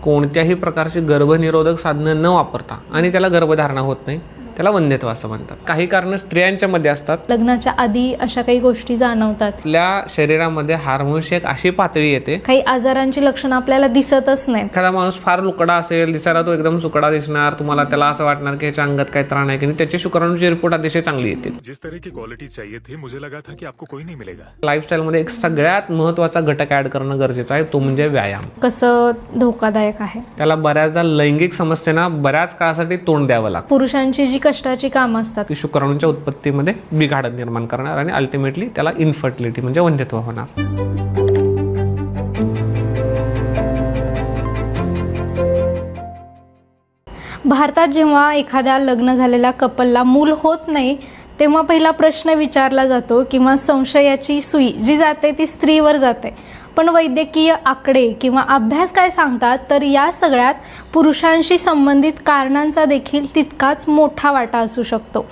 कोणत्याही प्रकारची गर्भनिरोधक साधनं न वापरता आणि त्याला गर्भधारणा होत नाही, त्याला वंध्यत्व असं म्हणतात. काही कारणं स्त्रियांच्या मध्ये असतात. लग्नाच्या आधी अशा काही गोष्टी जाणवतात. आपल्या शरीरामध्ये हार्मोन्सची एक अशी पातळी येते, काही आजारांची लक्षणं आपल्याला दिसतच नाही. एखादा माणूस फार लुकडा असेल, दिसायला तो एकदम सुकडा दिसणार, तुम्हाला त्याला असं वाटणार की ह्याच्या अंगात काही त्राण आहे की नाही, त्याची शुक्राणूची रिपोर्ट अतिशय चांगली येते. जिस तरह की क्वालिटी चाहिए थी मुझे लगा था कि आपको कोई नहीं मिलेगा. लाईफस्टाईलमध्ये एक सगळ्यात महत्त्वाचा घटक ऍड करणं गरजेचं आहे, तो म्हणजे व्यायाम. कसं धोकादायक आहे. त्याला बऱ्याचदा लैंगिक समस्यांना बऱ्याच काळासाठी तोंड द्यावं लागतं. पुरुषांची जी कष्टाची कामं असतात ती शुक्राणूंच्या उत्पत्तीमध्ये बिघाड निर्माण करणार आणि अल्टिमेटली त्याला इन्फर्टिलिटी म्हणजे वंध्यत्व होणार. भारतात जेव्हा एखाद्या लग्न झालेल्या कपलला मूल होत नाही तेव्हा पहिला प्रश्न विचारला जातो किंवा संशयाची सुई जी जाते ती स्त्रीवर जाते. पण वैद्यकीय आकडे किंवा अभ्यास काय सांगतात तर या सगळ्यात पुरुषांशी संबंधित कारणांचा देखील तितकाच मोठा वाटा असू शकतो.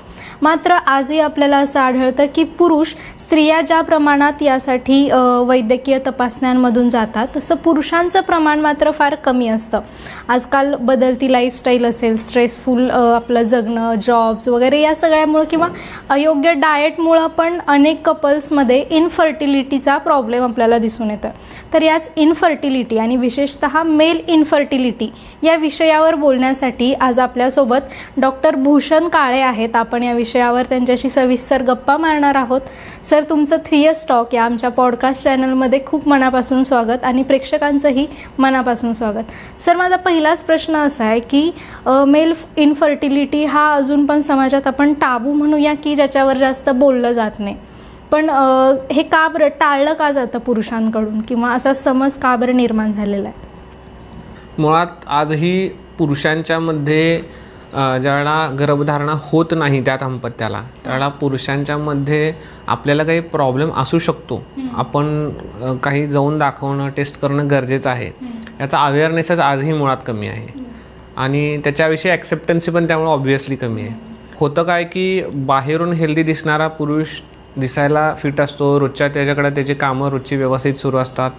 मात्र आजही आपल्याला असं आढळतं की पुरुष स्त्रिया ज्या प्रमाणात यासाठी वैद्यकीय तपासण्यांमधून जातात तसं पुरुषांचं प्रमाण मात्र फार कमी असतं. आजकाल बदलती लाईफस्टाईल असेल, स्ट्रेसफुल आपलं जगणं, जॉब्स वगैरे या सगळ्यामुळं किंवा अयोग्य डाएटमुळं पण अनेक कपल्समध्ये इनफर्टिलिटीचा प्रॉब्लेम आपल्याला दिसून येतो. तर याच इनफर्टिलिटी आणि विशेषतः मेल इनफर्टिलिटी या विषयावर बोलण्यासाठी आज आपल्यासोबत डॉक्टर भूषण काळे आहेत. आपण या विषयावर त्यांच्याशी सविस्तर गप्पा मारणार आहोत. सर, तुमचं 3S टॉक या आमच्या पॉडकास्ट चॅनलमध्ये खूप मनापासून स्वागत आणि प्रेक्षकांचंही मनापासून स्वागत. सर, माझा पहिलाच प्रश्न असा आहे की मेल इनफर्टिलिटी हा अजून पण समाजात आपण टाबू म्हणूया की ज्याच्यावर जास्त बोललं जात नाही, पण हे का बरं टाळलं का जातं पुरुषांकडून किंवा असा समज का बरं निर्माण झालेला आहे? मुळात आजही पुरुषांच्या मध्ये ज्यावेळेला गर्भधारणा होत नाही त्या दाम्पत्याला, त्यावेळेला पुरुषांच्या मध्ये आपल्याला काही प्रॉब्लेम असू शकतो, आपण काही जाऊन दाखवणं, टेस्ट करणं गरजेचं आहे, याचा अवेअरनेसच आजही मुळात कमी आहे आणि त्याच्याविषयी ॲक्सेप्टन्सी पण त्यामुळे ऑब्व्हियसली कमी आहे. होतं काय की बाहेरून हेल्दी दिसणारा पुरुष दिसायला फिट असतो, रोजच्या त्याच्याकडे त्याची कामं रोजची व्यवस्थित सुरू असतात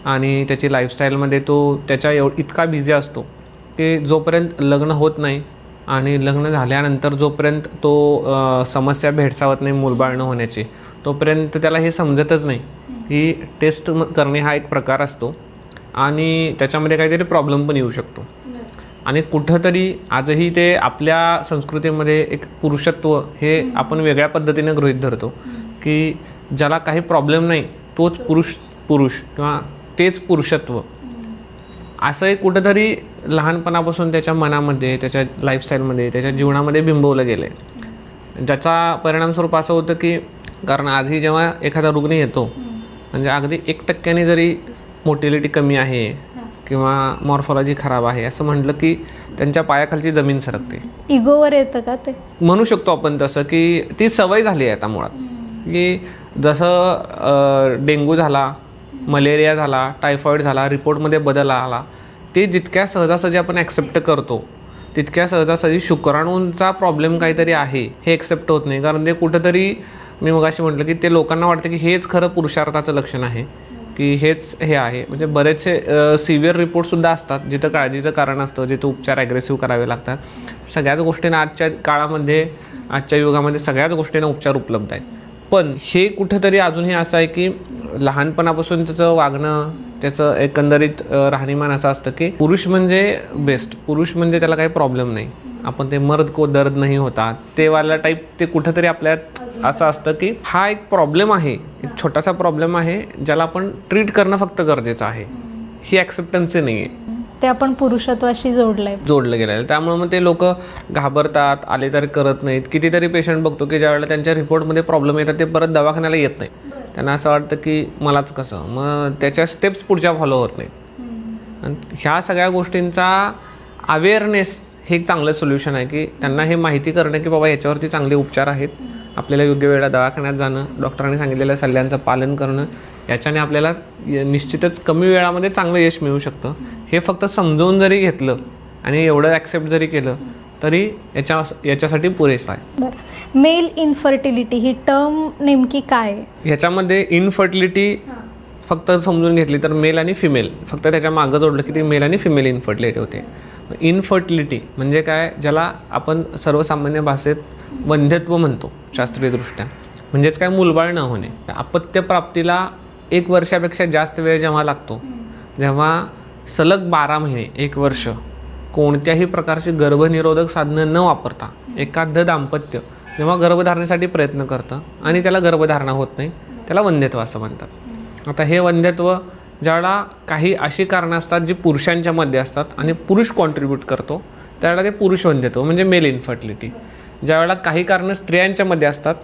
आणि त्याची लाईफस्टाईलमध्ये तो त्याच्या इतका बिझी असतो की जोपर्यंत लग्न होत नाही आणि लग्न झाल्यानंतर जोपर्यंत तो समस्या भेडसावत नाही मूलबाळ न होण्याची, तोपर्यंत त्याला हे समजतच नाही की टेस्ट करणे हा एक प्रकार असतो आणि त्याच्यामध्ये काहीतरी प्रॉब्लेम पण येऊ शकतो. आणि कुठंतरी आजही ते आपल्या संस्कृतीमध्ये एक पुरुषत्व हे आपण वेगळ्या पद्धतीने गृहीत धरतो की ज्याला काही प्रॉब्लेम नाही तोच पुरुष किंवा तेच पुरुषत्व, असंही कुठंतरी लहानपणापासून त्याच्या मनामध्ये, त्याच्या लाईफस्टाईलमध्ये, त्याच्या जीवनामध्ये बिंबवलं गेलं आहे. ज्याचा परिणामस्वरूप असं होतं की कारण आजही जेव्हा एखादा रुग्ण येतो म्हणजे अगदी 1% जरी मोटिलिटी कमी आहे किंवा मॉर्फॉलॉजी खराब आहे असं म्हटलं की त्यांच्या पायाखालची जमीन सरकते. इगोवर येतं का ते? म्हणू शकतो आपण तसं की ती सवय झाली आहे आता मुळात, की जसं डेंग्यू झाला, मलेरिया झाला, टायफॉईड झाला, रिपोर्टमध्ये बदल आला, ते जितक्या सहजासहजी आपण ॲक्सेप्ट करतो तितक्या सहजासहजी शुक्राणूंचा प्रॉब्लेम काहीतरी आहे हे ॲक्सेप्ट होत नाही. कारण ते कुठंतरी मी मगाशी म्हटलं की ते लोकांना वाटतं की हेच खरं पुरुषार्थाचं लक्षण आहे, की हेच हे आहे. म्हणजे बरेचसे सिव्हिअर रिपोर्टसुद्धा असतात जिथं काळजीचं कारण असतं, जिथं उपचार ॲग्रेसिव्ह करावे लागतात. सगळ्याच गोष्टींना आजच्या काळामध्ये, आजच्या युगामध्ये सगळ्याच गोष्टींना उपचार उपलब्ध आहेत. पण हे कुठंतरी अजूनही असं आहे की लहानपणापासून त्याचं वागणं, त्याचं एकंदरीत राहणीमान असं असतं की पुरुष म्हणजे बेस्ट, पुरुष म्हणजे त्याला काही प्रॉब्लेम नाही, आपण ते मर्द को दर्द नाही होता ते वाला टाईप ते कुठंतरी आपल्यात असं असतं की हा एक प्रॉब्लेम आहे, एक छोटासा प्रॉब्लेम आहे ज्याला आपण ट्रीट करणं फक्त गरजेचं आहे. ही ॲक्सेप्टन्सी नाही आहे, ते आपण पुरुषत्वाशी जोडलं गेलं आहे. त्यामुळे मग ते लोक घाबरतात, आले तरी करत नाहीत. कितीतरी पेशंट बघतो की ज्यावेळेला त्यांच्या रिपोर्टमध्ये प्रॉब्लेम येतात ते परत दवाखान्याला येत नाही. त्यांना असं वाटतं की मलाच कसं, मग त्याच्या स्टेप्स पुढच्या फॉलो होत नाहीत. आणि ह्या सगळ्या गोष्टींचा अवेअरनेस हे एक चांगलं सोल्युशन आहे की त्यांना हे माहिती करणं की बाबा याच्यावरती चांगले उपचार आहेत, आपल्याला योग्य वेळेला दवाखान्यात जाणं, डॉक्टरांनी सांगितलेल्या सल्ल्यांचं पालन करणं, याच्याने आपल्याला निश्चितच कमी वेळामध्ये चांगलं यश मिळू शकतं. हे फक्त समजून जरी घेतलं आणि एवढं ॲक्सेप्ट जरी केलं तरी याच्यासाठी पुरेसं आहे. बरं, मेल इनफर्टिलिटी ही टर्म नेमकी काय आहे? ह्याच्यामध्ये इनफर्टिलिटी फक्त समजून घेतली तर मेल आणि फिमेल फक्त त्याच्या मागं जोडलं की ते मेल आणि फिमेल इन्फर्टिलिटी होते. इन्फर्टिलिटी म्हणजे काय, ज्याला आपण सर्वसामान्य भाषेत वंध्यत्व म्हणतो शास्त्रीयदृष्ट्या, म्हणजेच काय मूलबाळ न होणे. अपत्य प्राप्तीला 1 वर्षापेक्षा जास्त वेळ जेव्हा लागतो, जेव्हा सलग 12 महिने 1 वर्ष कोणत्याही प्रकारची गर्भनिरोधक साधनं न वापरता एखादं दाम्पत्य जेव्हा गर्भधारणेसाठी प्रयत्न करतं आणि त्याला गर्भधारणा होत नाही, त्याला वंध्यत्व असं म्हणतात. आता हे वंध्यत्व ज्यावेळेला काही अशी कारणं असतात जी पुरुषांच्या मध्ये असतात आणि पुरुष कॉन्ट्रीब्यूट करतो, त्यावेळेला ते पुरुष वंध्यत्व म्हणजे मेल इन्फर्टिलिटी. ज्यावेळेला काही कारणं स्त्रियांच्या मध्ये असतात,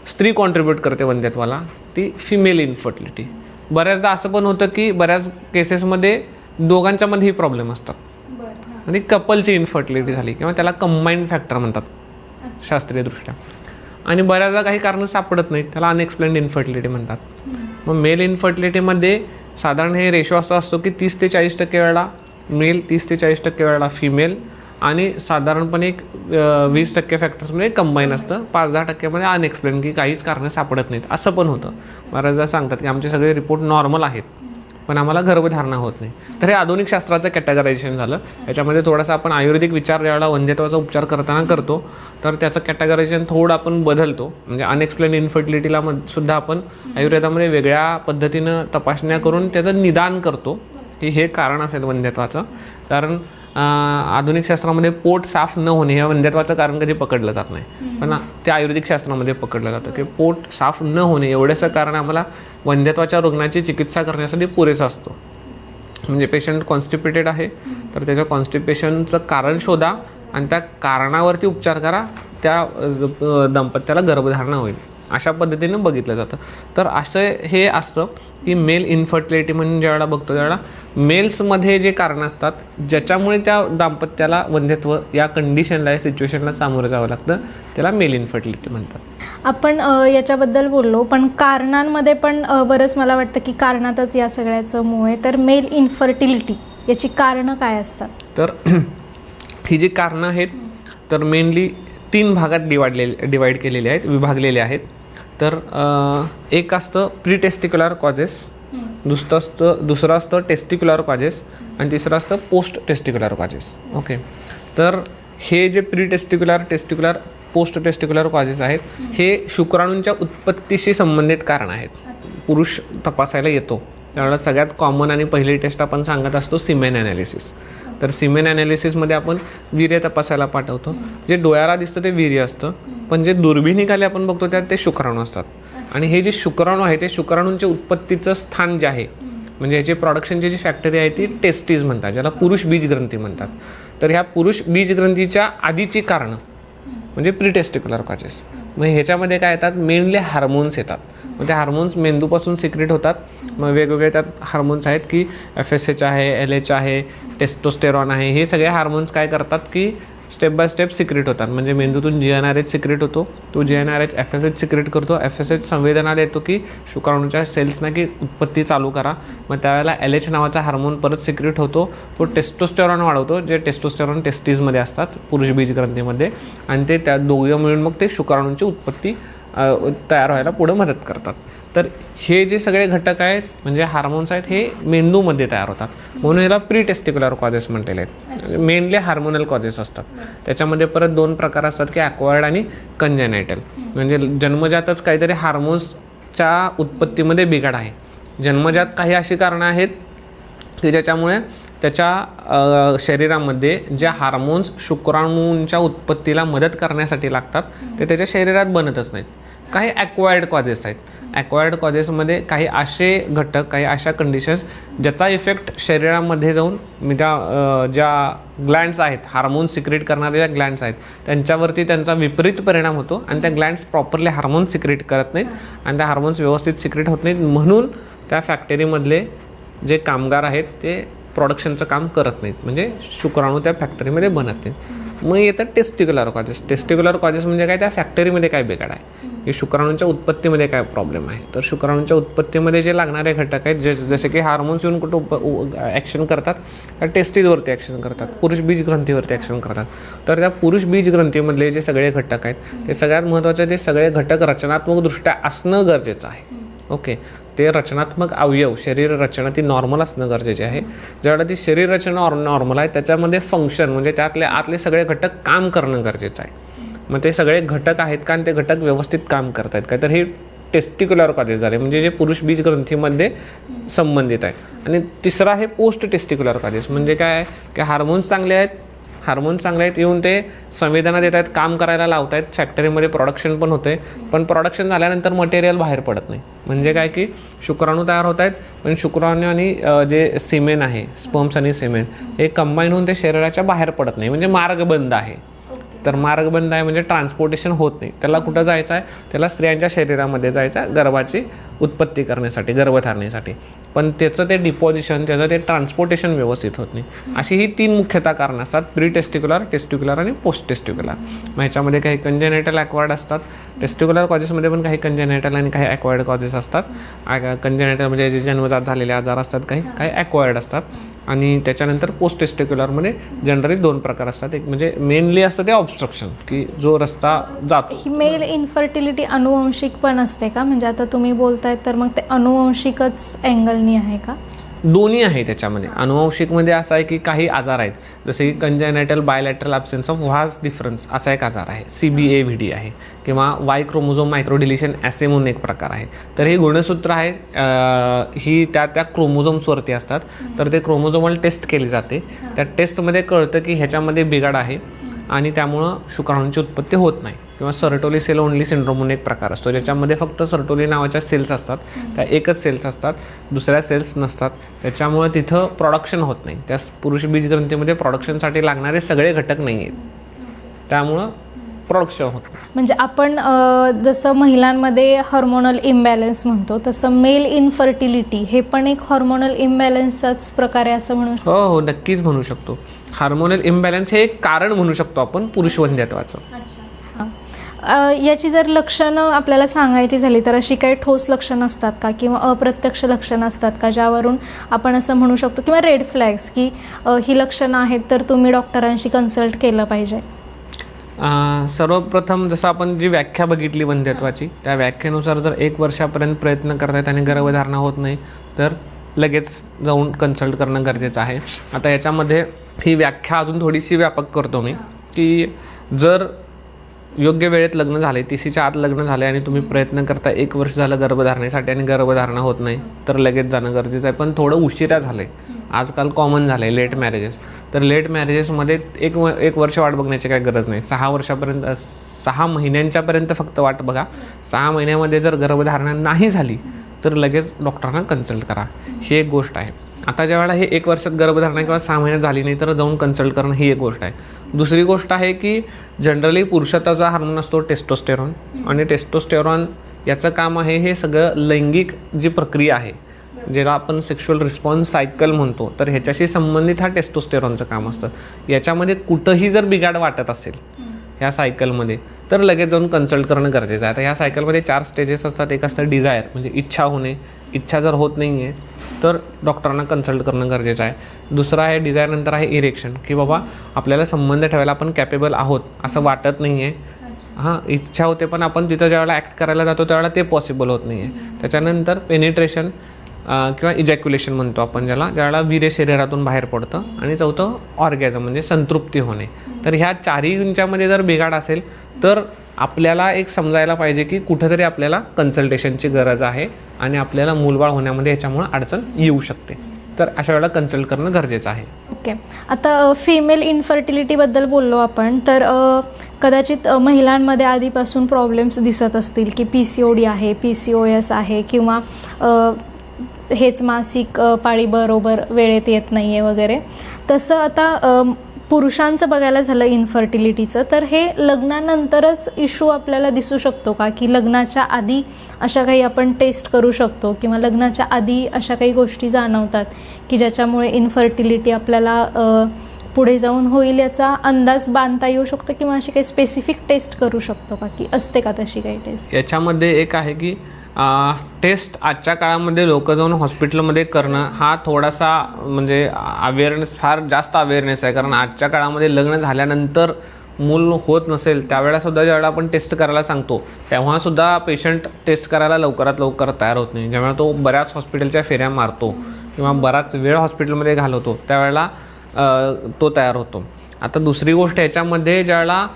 स्त्री कॉन्ट्रीब्यूट करते वंध्यत्वाला, ती फिमेल इन्फर्टिलिटी. बऱ्याचदा असं पण होतं की बऱ्याच केसेसमध्ये दोघांच्या मध्येही प्रॉब्लेम असतात आणि कपलची इन्फर्टिलिटी झाली किंवा त्याला कंबाईंड फॅक्टर म्हणतात शास्त्रीयदृष्ट्या. आणि बऱ्याचदा काही कारणं सापडत नाहीत, त्याला अनएक्सप्लेन्ड इन्फर्टिलिटी म्हणतात. मग मेल इन्फर्टिलिटीमध्ये साधारण हे रेशो असा असतो की 30 ते 40% वेळा मेल, 30 ते 40% वेळा फिमेल आणि साधारणपणे एक 20% फॅक्टर्समध्ये कंबाईन असतं. 5-10% अनएक्सप्लेन की काहीच कारणं सापडत नाहीत असं पण होतं. बऱ्याचदा सांगतात की आमचे सगळे रिपोर्ट नॉर्मल आहेत पण आम्हाला गर्भधारणा होत नाही. तर हे आधुनिक शास्त्राचं कॅटेगरायझेशन झालं. याच्यामध्ये थोडासा आपण आयुर्वेदिक विचार ज्यावेळेला वंध्यत्वाचा उपचार करताना करतो तर त्याचं कॅटेगरायझेशन थोडं आपण बदलतो. म्हणजे अनएक्सप्लेन इन्फर्टिलिटीला सुद्धा आपण आयुर्वेदामध्ये वेगळ्या पद्धतीनं तपासण्या करून त्याचं निदान करतो की हे कारण असेल वंध्यत्वाचं. कारण आधुनिक शास्त्रामध्ये पोट साफ न होणे हे वंध्यत्वाचं कारण कधी पकडलं जात नाही, पण ते आयुर्वेदिक शास्त्रामध्ये पकडलं जातं की पोट साफ न होणे एवढंसं कारण आम्हाला वंध्यत्वाच्या रुग्णाची चिकित्सा करण्यासाठी पुरेसं असतं. म्हणजे पेशंट कॉन्स्टिपेटेड आहे तर त्याच्या कॉन्स्टिपेशनचं कारण शोधा आणि त्या कारणावरती उपचार करा, त्या दाम्पत्याला गर्भधारणा होईल अशा पद्धतीनं बघितलं जातं. तर असं हे असतं की मेल इन्फर्टिलिटी म्हणून ज्यावेळेला बघतो त्यावेळेला मेल्समध्ये जे कारणं असतात ज्याच्यामुळे त्या दाम्पत्याला वंध्यत्व या कंडिशनला या सिच्युएशनला सामोरं जावं लागतं, त्याला मेल इन्फर्टिलिटी म्हणतात. आपण याच्याबद्दल बोललो, पण कारणांमध्ये पण बरंच मला वाटतं की कारणातच या सगळ्याचं मूळ आहे. तर मेल इन्फर्टिलिटी याची कारणं काय असतात? तर ही जी कारणं आहेत तर मेनली 3 भागात डिवाइड केलेली आहेत, विभागलेले आहेत. तर एक असतं प्रीटेस्टिक्युलर कॉजेस, दुसरं असतं टेस्टिक्युलर कॉजेस आणि तिसरं असतं पोस्ट टेस्टिक्युलर कॉजेस. ओके, तर हे जे टेस्टिक्युलर पोस्ट टेस्टिक्युलर कॉजेस आहेत हे शुक्राणूंच्या उत्पत्तीशी संबंधित कारण आहेत. पुरुष तपासायला येतो त्यावेळेला सगळ्यात कॉमन आणि पहिली टेस्ट आपण सांगत असतो सिमेन ॲनालिसिस. तर सिमेन ॲनालिसिसमध्ये आपण वीर्य तपासायला पाठवतो. जे डोळ्याला दिसतं ते वीर्य असतं, पण जे दुर्बिणीखाली आपण बघतो त्यात ते शुक्राणू असतात. आणि हे जे शुक्राणू आहे ते शुक्राणूंच्या उत्पत्तीचं स्थान जे आहे, म्हणजे याचे प्रोडक्शनची जी फॅक्टरी आहे ती टेस्टीज म्हणतात, ज्याला पुरुष बीजग्रंथी म्हणतात. तर ह्या पुरुष बीजग्रंथीच्या आधीची कारणं म्हणजे प्रीटेस्टिक्युलर कॉजेस. मग ह्याच्यामध्ये काय येतात, मेनली हार्मोन्स येतात. मग ते हार्मोन्स मेंदूपासून सिक्रेट होतात. मग वेगवेगळे त्यात हार्मोन्स आहेत की FSH आहे, LH आहे, टेस्टोस्टेरॉन आहे. हे सगळे हार्मोन्स काय करतात की स्टेप बाय स्टेप सिक्रेट होतात. म्हणजे मेंदूतून GnRH सिक्रेट होतो, तो GnRH FSH सिक्रेट करतो. FSH संवेदनाला येतो की शुक्राणूच्या सेल्सना की उत्पत्ती चालू करा. मग त्यावेळेला LH नावाचा हार्मोन परत सिक्रेट होतो, तो टेस्टोस्टेरॉन वाढवतो, जे टेस्टोस्टेरॉन टेस्टीजमध्ये असतात पुरुष बीजग्रंथीमध्ये, आणि ते त्या दोघं मिळून मग ते शुक्राणूंची उत्पत्ती तयार व्हायला पुढं मदत करतात. तर हे जे सगळे घटक आहेत म्हणजे हार्मोन्स आहेत हे मेंदूमध्ये तयार होतात, म्हणून याला प्रीटेस्टिक्युलर कॉजेस म्हटलेले आहेत. मेनली हार्मोनल कॉजेस असतात. त्याच्यामध्ये परत 2 प्रकार असतात की ॲक्वायर्ड आणि कंजेनायटल. म्हणजे जन्मजातच काहीतरी हार्मोन्सच्या उत्पत्तीमध्ये बिघाड आहे. जन्मजात काही अशी कारणं आहेत की ज्याच्यामुळे त्याच्या शरीरामध्ये जे हार्मोन्स शुक्राणूंच्या उत्पत्तीला मदत करण्यासाठी लागतात ते त्याच्या शरीरात बनतच नाहीत. काही ॲक्वायर्ड कॉजेस आहेत. ॲक्वायर्ड कॉजेसमध्ये काही असे घटक, काही अशा कंडिशन्स ज्याचा इफेक्ट शरीरामध्ये जाऊन ज्या ग्लँड्स आहेत, हार्मोन्स सिक्रेट करणाऱ्या ज्या ग्लँड्स आहेत त्यांच्यावरती त्यांचा विपरीत परिणाम होतो आणि त्या ग्लँड्स प्रॉपरली हार्मोन्स सिक्रेट करत नाहीत आणि त्या हार्मोन्स व्यवस्थित सिक्रेट होत नाहीत, म्हणून त्या फॅक्टरीमधले जे कामगार आहेत ते प्रोडक्शनचं काम करत नाहीत, म्हणजे शुक्राणू त्या फॅक्टरीमध्ये बनत नाहीत. मग येतात टेस्टिक्युलर कॉजेस. टेस्टिक्युलर कॉजेस म्हणजे काय, त्या फॅक्टरीमध्ये काय बिघाड आहे, की शुक्राणूंच्या उत्पत्तीमध्ये काय प्रॉब्लेम आहे. तर शुक्राणूंच्या उत्पत्तीमध्ये जे लागणारे घटक आहेत जसे की हार्मोन्स येऊन कुठं ॲक्शन करतात, त्या टेस्टीजवरती ॲक्शन करतात, पुरुष बीजग्रंथीवरती ॲक्शन करतात. तर त्या पुरुष बीजग्रंथीमधले जे सगळे घटक आहेत ते सगळ्यात महत्त्वाचे, ते सगळे घटक रचनात्मकदृष्ट्या असणं गरजेचं आहे. ओके, ते रचनात्मक अवयव शरीर रचना ती नॉर्मल असणं गरजेचे आहे. ज्यावेळेला ती शरीर रचना नॉर्मल आहे त्याच्यामध्ये फंक्शन म्हणजे त्यातले आतले सगळे घटक काम करणं गरजेचं आहे. मग ते सगळे घटक आहेत का आणि ते घटक व्यवस्थित काम करत आहेत का, तर हे टेस्टिक्युलर कॉजेस झाले म्हणजे जे पुरुष बीज ग्रंथीमध्ये संबंधित आहे. आणि तिसरा आहे पोस्ट टेस्टिक्युलर कॉजेस म्हणजे काय आहे की हार्मोन्स चांगले आहेत येऊन ते संवेदना देत आहेत, काम करायला लावत आहेत, फॅक्टरीमध्ये प्रोडक्शन पण होते, पण प्रोडक्शन झाल्यानंतर मटेरियल बाहेर पडत नाही. म्हणजे काय की शुक्राणू तयार होत आहेत पण शुक्राणू आणि जे सिमेन आहे स्पर्म्स आणि सिमेन हे कंबाईन होऊन ते शरीराच्या बाहेर पडत नाही म्हणजे मार्ग बंद आहे. तर मार्ग बंद आहे म्हणजे ट्रान्सपोर्टेशन होत नाही. त्याला कुठं जायचं आहे, त्याला स्त्रियांच्या शरीरामध्ये जायचं आहे गर्भाची उत्पत्ती करण्यासाठी, गर्भधारणेसाठी, पण त्याचं ते डिपॉझिशन त्याचं ते ट्रान्सपोर्टेशन व्यवस्थित होत नाही. अशी ही 3 मुख्यतः कारणं असतात, प्री टेस्टिक्युलर, टेस्टिक्युलर आणि पोस्ट टेस्टिक्युलर. मग ह्याच्यामध्ये काही कंजेनेटल ॲक्वायर्ड असतात. टेस्टिक्युलर कॉजेसमध्ये पण काही कंजेनेटल आणि काही ॲक्वायर्ड कॉजेस असतात. कंजेनेटल म्हणजे जे जन्मजात झालेले आजार असतात, काही ॲक्वायर्ड असतात. आणि त्याच्यानंतर पोस्ट टेस्टिक्युलरमध्ये जनरली 2 प्रकार असतात. एक म्हणजे मेनली असतं ते ऑब्स्ट्रक्शन की जो रस्ता जातो. ही मेल इन्फर्टिलिटी अनुवंशिक पण असते का, म्हणजे आता तुम्ही बोलताय तर मग ते अनुवंशिकच अँगलनी आहे का? दोन्ही आहे त्याच्यामध्ये. अनुवंशिकमध्ये असं आहे की काही आजार आहेत जसे की congenital bilateral absence of vas deferens असा एक आजार आहे, CBAVD आहे, किंवा वाय क्रोमोझोम मायक्रोडिलिशन ॲसे म्हणून एक प्रकार आहे. तर हे गुणसूत्र आहे, ही त्या क्रोमोझोम्सवरती असतात. तर ते क्रोमोझोमल टेस्ट केली जाते. त्या टेस्टमध्ये कळतं की ह्याच्यामध्ये बिघाड आहे आणि त्यामुळं शुक्राणूंची उत्पत्ती होत नाही. किंवा सर्टोली सेल ओनली सिंड्रोम म्हणून एक प्रकार असतो ज्याच्यामध्ये फक्त सर्टोली नावाच्या सेल्स असतात, त्या एकच सेल्स असतात, दुसऱ्या सेल्स नसतात. त्याच्यामुळे तिथं प्रोडक्शन होत नाही. त्या पुरुष बीज ग्रंथीमध्ये प्रोडक्शनसाठी लागणारे सगळे घटक नाही आहेत, त्यामुळं प्रोडक्शन होत नाही. म्हणजे आपण जसं महिलांमध्ये हार्मोनल इम्बॅलन्स म्हणतो तसं मेल इन्फर्टिलिटी हे पण एक हार्मोनल इम्बॅलन्सचाच प्रकार आहे असं म्हणू शकतो? हो, नक्कीच म्हणू शकतो. हार्मोनल इम्बॅलन्स हे एक कारण म्हणू शकतो आपण पुरुषवंध्यत्वाचं. याची जर लक्षणं आपल्याला सांगायची झाली तर अशी काही ठोस लक्षणं असतात का किंवा अप्रत्यक्ष लक्षणं असतात का ज्यावरून आपण असं म्हणू शकतो, किंवा रेड फ्लॅग्स की ही लक्षणं आहेत तर तुम्ही डॉक्टरांशी कन्सल्ट केलं पाहिजे? सर्वप्रथम जसं आपण जी व्याख्या बघितली वंध्यत्वाची त्या व्याख्येनुसार जर 1 वर्षापर्यंत प्रयत्न करतायत आणि गर्भधारणा होत नाही तर लगेच जाऊन कन्सल्ट करणं गरजेचं आहे. आता याच्यामध्ये ही व्याख्या अजून थोडीशी व्यापक करतो मी की जर योग्य वेळेत लग्न झाले, 30च्या आत लग्न झाले आणि तुम्ही प्रयत्न करता 1 वर्ष झालं गर्भधारणेसाठी आणि गर्भधारणा होत नाही तर लगेच जाणं गरजेचं आहे. पण थोडं उशिरा झालं आहे, आजकाल कॉमन झालं आहे लेट मॅरेजेस. तर लेट मॅरेजेसमध्ये एक वर्ष वाट बघण्याची काही गरज नाही. 6 वर्षापर्यंत 6 महिन्यांच्यापर्यंत फक्त वाट बघा. 6 महिन्यामध्ये जर गर्भधारणा नाही झाली तर लगेच डॉक्टरांना कन्सल्ट करा, ही एक गोष्ट आहे. आता ज्यावेळेला हे 1 वर्षात गर्भधारणा किंवा 6 महिन्यात झाली नाही तर जाऊन कन्सल्ट करणं ही एक गोष्ट आहे. दुसरी गोष्ट आहे की जनरली पुरुषत्वाचा हार्मोन असतो टेस्टोस्टेरॉन, आणि टेस्टोस्टेरॉन याचं काम आहे हे सगळं लैंगिक जी प्रक्रिया आहे ज्याला आपण सेक्शुअल रिस्पॉन्स सायकल म्हणतो, तर ह्याच्याशी संबंधित हा टेस्टोस्टेरॉनचं काम असतं. याच्यामध्ये कुठंही जर बिघाड वाटत असेल ह्या सायकलमध्ये तर लगेच जाऊन कन्सल्ट करणं गरजेचं आहे. आता ह्या सायकलमध्ये 4 स्टेजेस असतात. एक असतं डिझायर म्हणजे इच्छा होणे, इच्छा जर होत नाही आहे तर डॉक्टरांना कन्सल्ट करणं गरजेचं आहे. दुसरं आहे डिझायर, नंतर आहे इरेक्शन की बाबा आपल्याला संबंध ठेवायला आपण कॅपेबल आहोत असं वाटत नाही आहे. हां, इच्छा होते पण आपण तिथं ज्यावेळेला ॲक्ट करायला जातो त्यावेळेला ते पॉसिबल होत नाही आहे. त्याच्यानंतर पेनिट्रेशन किंवा इजॅक्युलेशन म्हणतो आपण ज्यावेळेला वीर्य शरीरातून बाहेर पडतं. आणि चौथं ऑर्गॅझम म्हणजे संतृप्ती होणे. तर ह्या 4मध्ये जर बिघाड असेल तर आपल्याला एक समजायला पाहिजे की कुठंतरी आपल्याला कन्सल्टेशनची गरज आहे आणि आपल्याला मूलबाळ होण्यामध्ये याच्यामुळे अडचण येऊ शकते. तर अशा वेळेला कन्सल्ट करणं गरजेचं आहे. ओके, आता फिमेल इन्फर्टिलिटीबद्दल बोललो आपण, तर कदाचित महिलांमध्ये आधीपासून प्रॉब्लेम्स दिसत असतील की PCOD आहे, PCOS आहे, किंवा हेच मासिक पाळी बरोबर वेळेत येत नाही आहे वगैरे. तसं आता पुरुषांचं बघायला झालं इन्फर्टिलिटीचं, तर हे लग्नानंतरच इश्यू आपल्याला दिसू शकतो का, की लग्नाच्या आधी अशा काही आपण टेस्ट करू शकतो किंवा लग्नाच्या आधी अशा काही गोष्टी जाणवतात की ज्याच्यामुळे इन्फर्टिलिटी आपल्याला पुढे जाऊन होईल याचा अंदाज बांधता येऊ शकतो, किंवा अशी काही स्पेसिफिक टेस्ट करू शकतो का, की असते का तशी काही टेस्ट? याच्यामध्ये एक आहे की टेस्ट आजच्या काळामध्ये लोक जाऊन हॉस्पिटलमध्ये करणं हा थोडासा म्हणजे अवेअरनेस, फार जास्त अवेअरनेस आहे. कारण आजच्या काळामध्ये लग्न झाल्यानंतर मूल होत नसेल त्यावेळेला सुद्धा ज्यावेळेला आपण टेस्ट करायला सांगतो तेव्हासुद्धा पेशंट टेस्ट करायला लवकरात लवकर तयार होत नाही. ज्यावेळेला तो बऱ्याच हॉस्पिटलच्या फेऱ्या मारतो किंवा बराच वेळ हॉस्पिटलमध्ये घालवतो त्यावेळेला तो तयार होतो. आता दुसरी गोष्ट ह्याच्यामध्ये ज्यावेळेला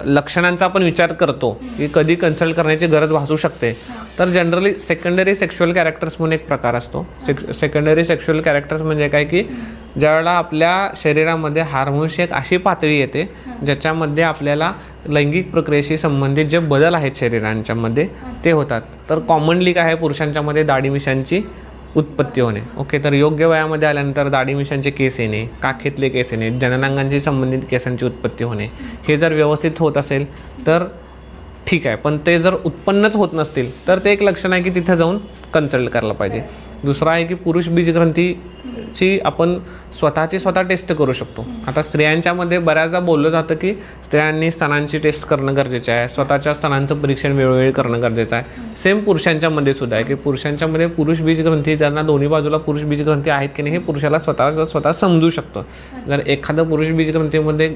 लक्षणांचा आपण विचार करतो की कधी कन्सल्ट करण्याची गरज भासू शकते, तर जनरली सेकंडरी सेक्शुअल कॅरेक्टर्स म्हणून एक प्रकार असतो. सेकंडरी सेक्शुअल कॅरेक्टर्स म्हणजे काय की ज्यावेळेला आपल्या शरीरामध्ये हार्मोन्सची एक अशी पातळी येते ज्याच्यामध्ये आपल्याला लैंगिक प्रक्रियेशी संबंधित जे बदल आहेत शरीरांच्यामध्ये ते होतात. तर कॉमनली काय आहे, पुरुषांच्यामध्ये दाढी मिशांची उत्पत्ती होणे. ओके, तर योग्य वयामध्ये आल्यानंतर दाढी मिशांचे केस येणे, काखेतले केस येणे, जननांगांशी संबंधित केसांची उत्पत्ती होणे, हे जर व्यवस्थित होत असेल तर ठीक आहे. पण ते जर उत्पन्नच होत नसतील तर ते एक लक्षण आहे की तिथं जाऊन कन्सल्ट करायला पाहिजे. दुसरं आहे की पुरुष बीजग्रंथीची आपण स्वतः टेस्ट करू शकतो. आता स्त्रियांच्यामध्ये बऱ्याचदा बोललं जातं की स्त्रियांनी स्तनांची टेस्ट करणं गरजेचं आहे, स्वतःच्या स्तनांचं परीक्षण वेळोवेळी करणं गरजेचं आहे. सेम पुरुषांच्यामध्ये सुद्धा आहे की पुरुषांच्यामध्ये पुरुष बीजग्रंथी, ज्यांना दोन्ही बाजूला पुरुष बीजग्रंथी आहेत की नाही हे पुरुषाला स्वतः समजू शकतं. जर एखादं पुरुष बीजग्रंथीमध्ये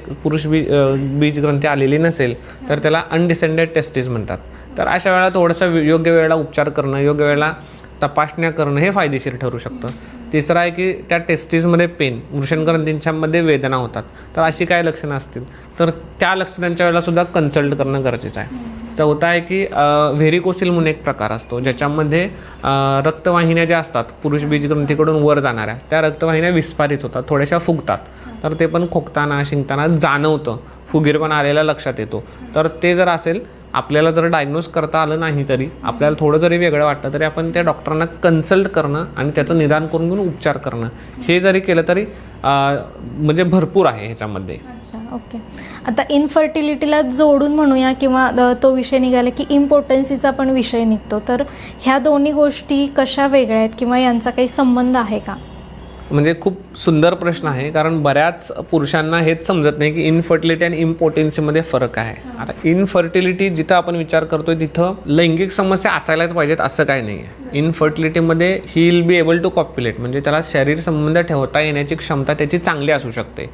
बीजग्रंथी आलेली नसेल तर त्याला अनडिसेंडेड टेस्टिस म्हणतात. तर अशा वेळेला थोडंसं योग्य वेळेला उपचार करणं, योग्य वेळेला तपासण्या करणं हे फायदेशीर ठरू शकतं. तिसरं आहे की त्या टेस्टिसमध्ये पेन, वृषणग्रंथींच्यामध्ये वेदना होतात, तर अशी काय लक्षणं असतील तर त्या लक्षणांच्या वेळेला सुद्धा कन्सल्ट करणं गरजेचं आहे. चौथा आहे की व्हेरिकोसिल म्हणून एक प्रकार असतो ज्याच्यामध्ये रक्तवाहिन्या ज्या असतात पुरुष बीजग्रंथीकडून वर जाणाऱ्या त्या रक्तवाहिन्या विस्फारित होतात, थोड्याशा फुगतात. तर ते पण खोकताना शिंकताना जाणवतं, फुगीरपणा आलेला लक्षात येतो. तर ते जर असेल, आपल्याला जर डायग्नोज करता आलं नाही तरी आपल्याला थोडं जरी वेगळं वाटलं तरी आपण त्या डॉक्टरांना कन्सल्ट करणं आणि त्याचं निदान करून घेऊन उपचार करणं हे जरी केलं तरी म्हणजे भरपूर आहे ह्याच्यामध्ये. अच्छा, ओके. आता इनफर्टिलिटीला जोडून म्हणूया किंवा तो विषय निघाला की इम्पॉर्टन्सीचा पण विषय निघतो, तर ह्या दोन्ही गोष्टी कशा वेगळ्या आहेत किंवा यांचा काही संबंध आहे का? म्हणजे खूप सुंदर प्रश्न आहे, कारण बऱ्याच पुरुषांना हेच समजत नाही की इनफर्टिलिटी आणि इम्पोर्टन्सीमध्ये फरक आहे. आता इनफर्टिलिटी जिथं आपण विचार करतोय तिथं लैंगिक समस्या असायलाच पाहिजेत असं काही नाही आहे. इनफर्टिलिटीमध्ये he will be able to copulate, म्हणजे त्याला शरीर संबंध ठेवता येण्याची क्षमता त्याची चांगली असू शकते.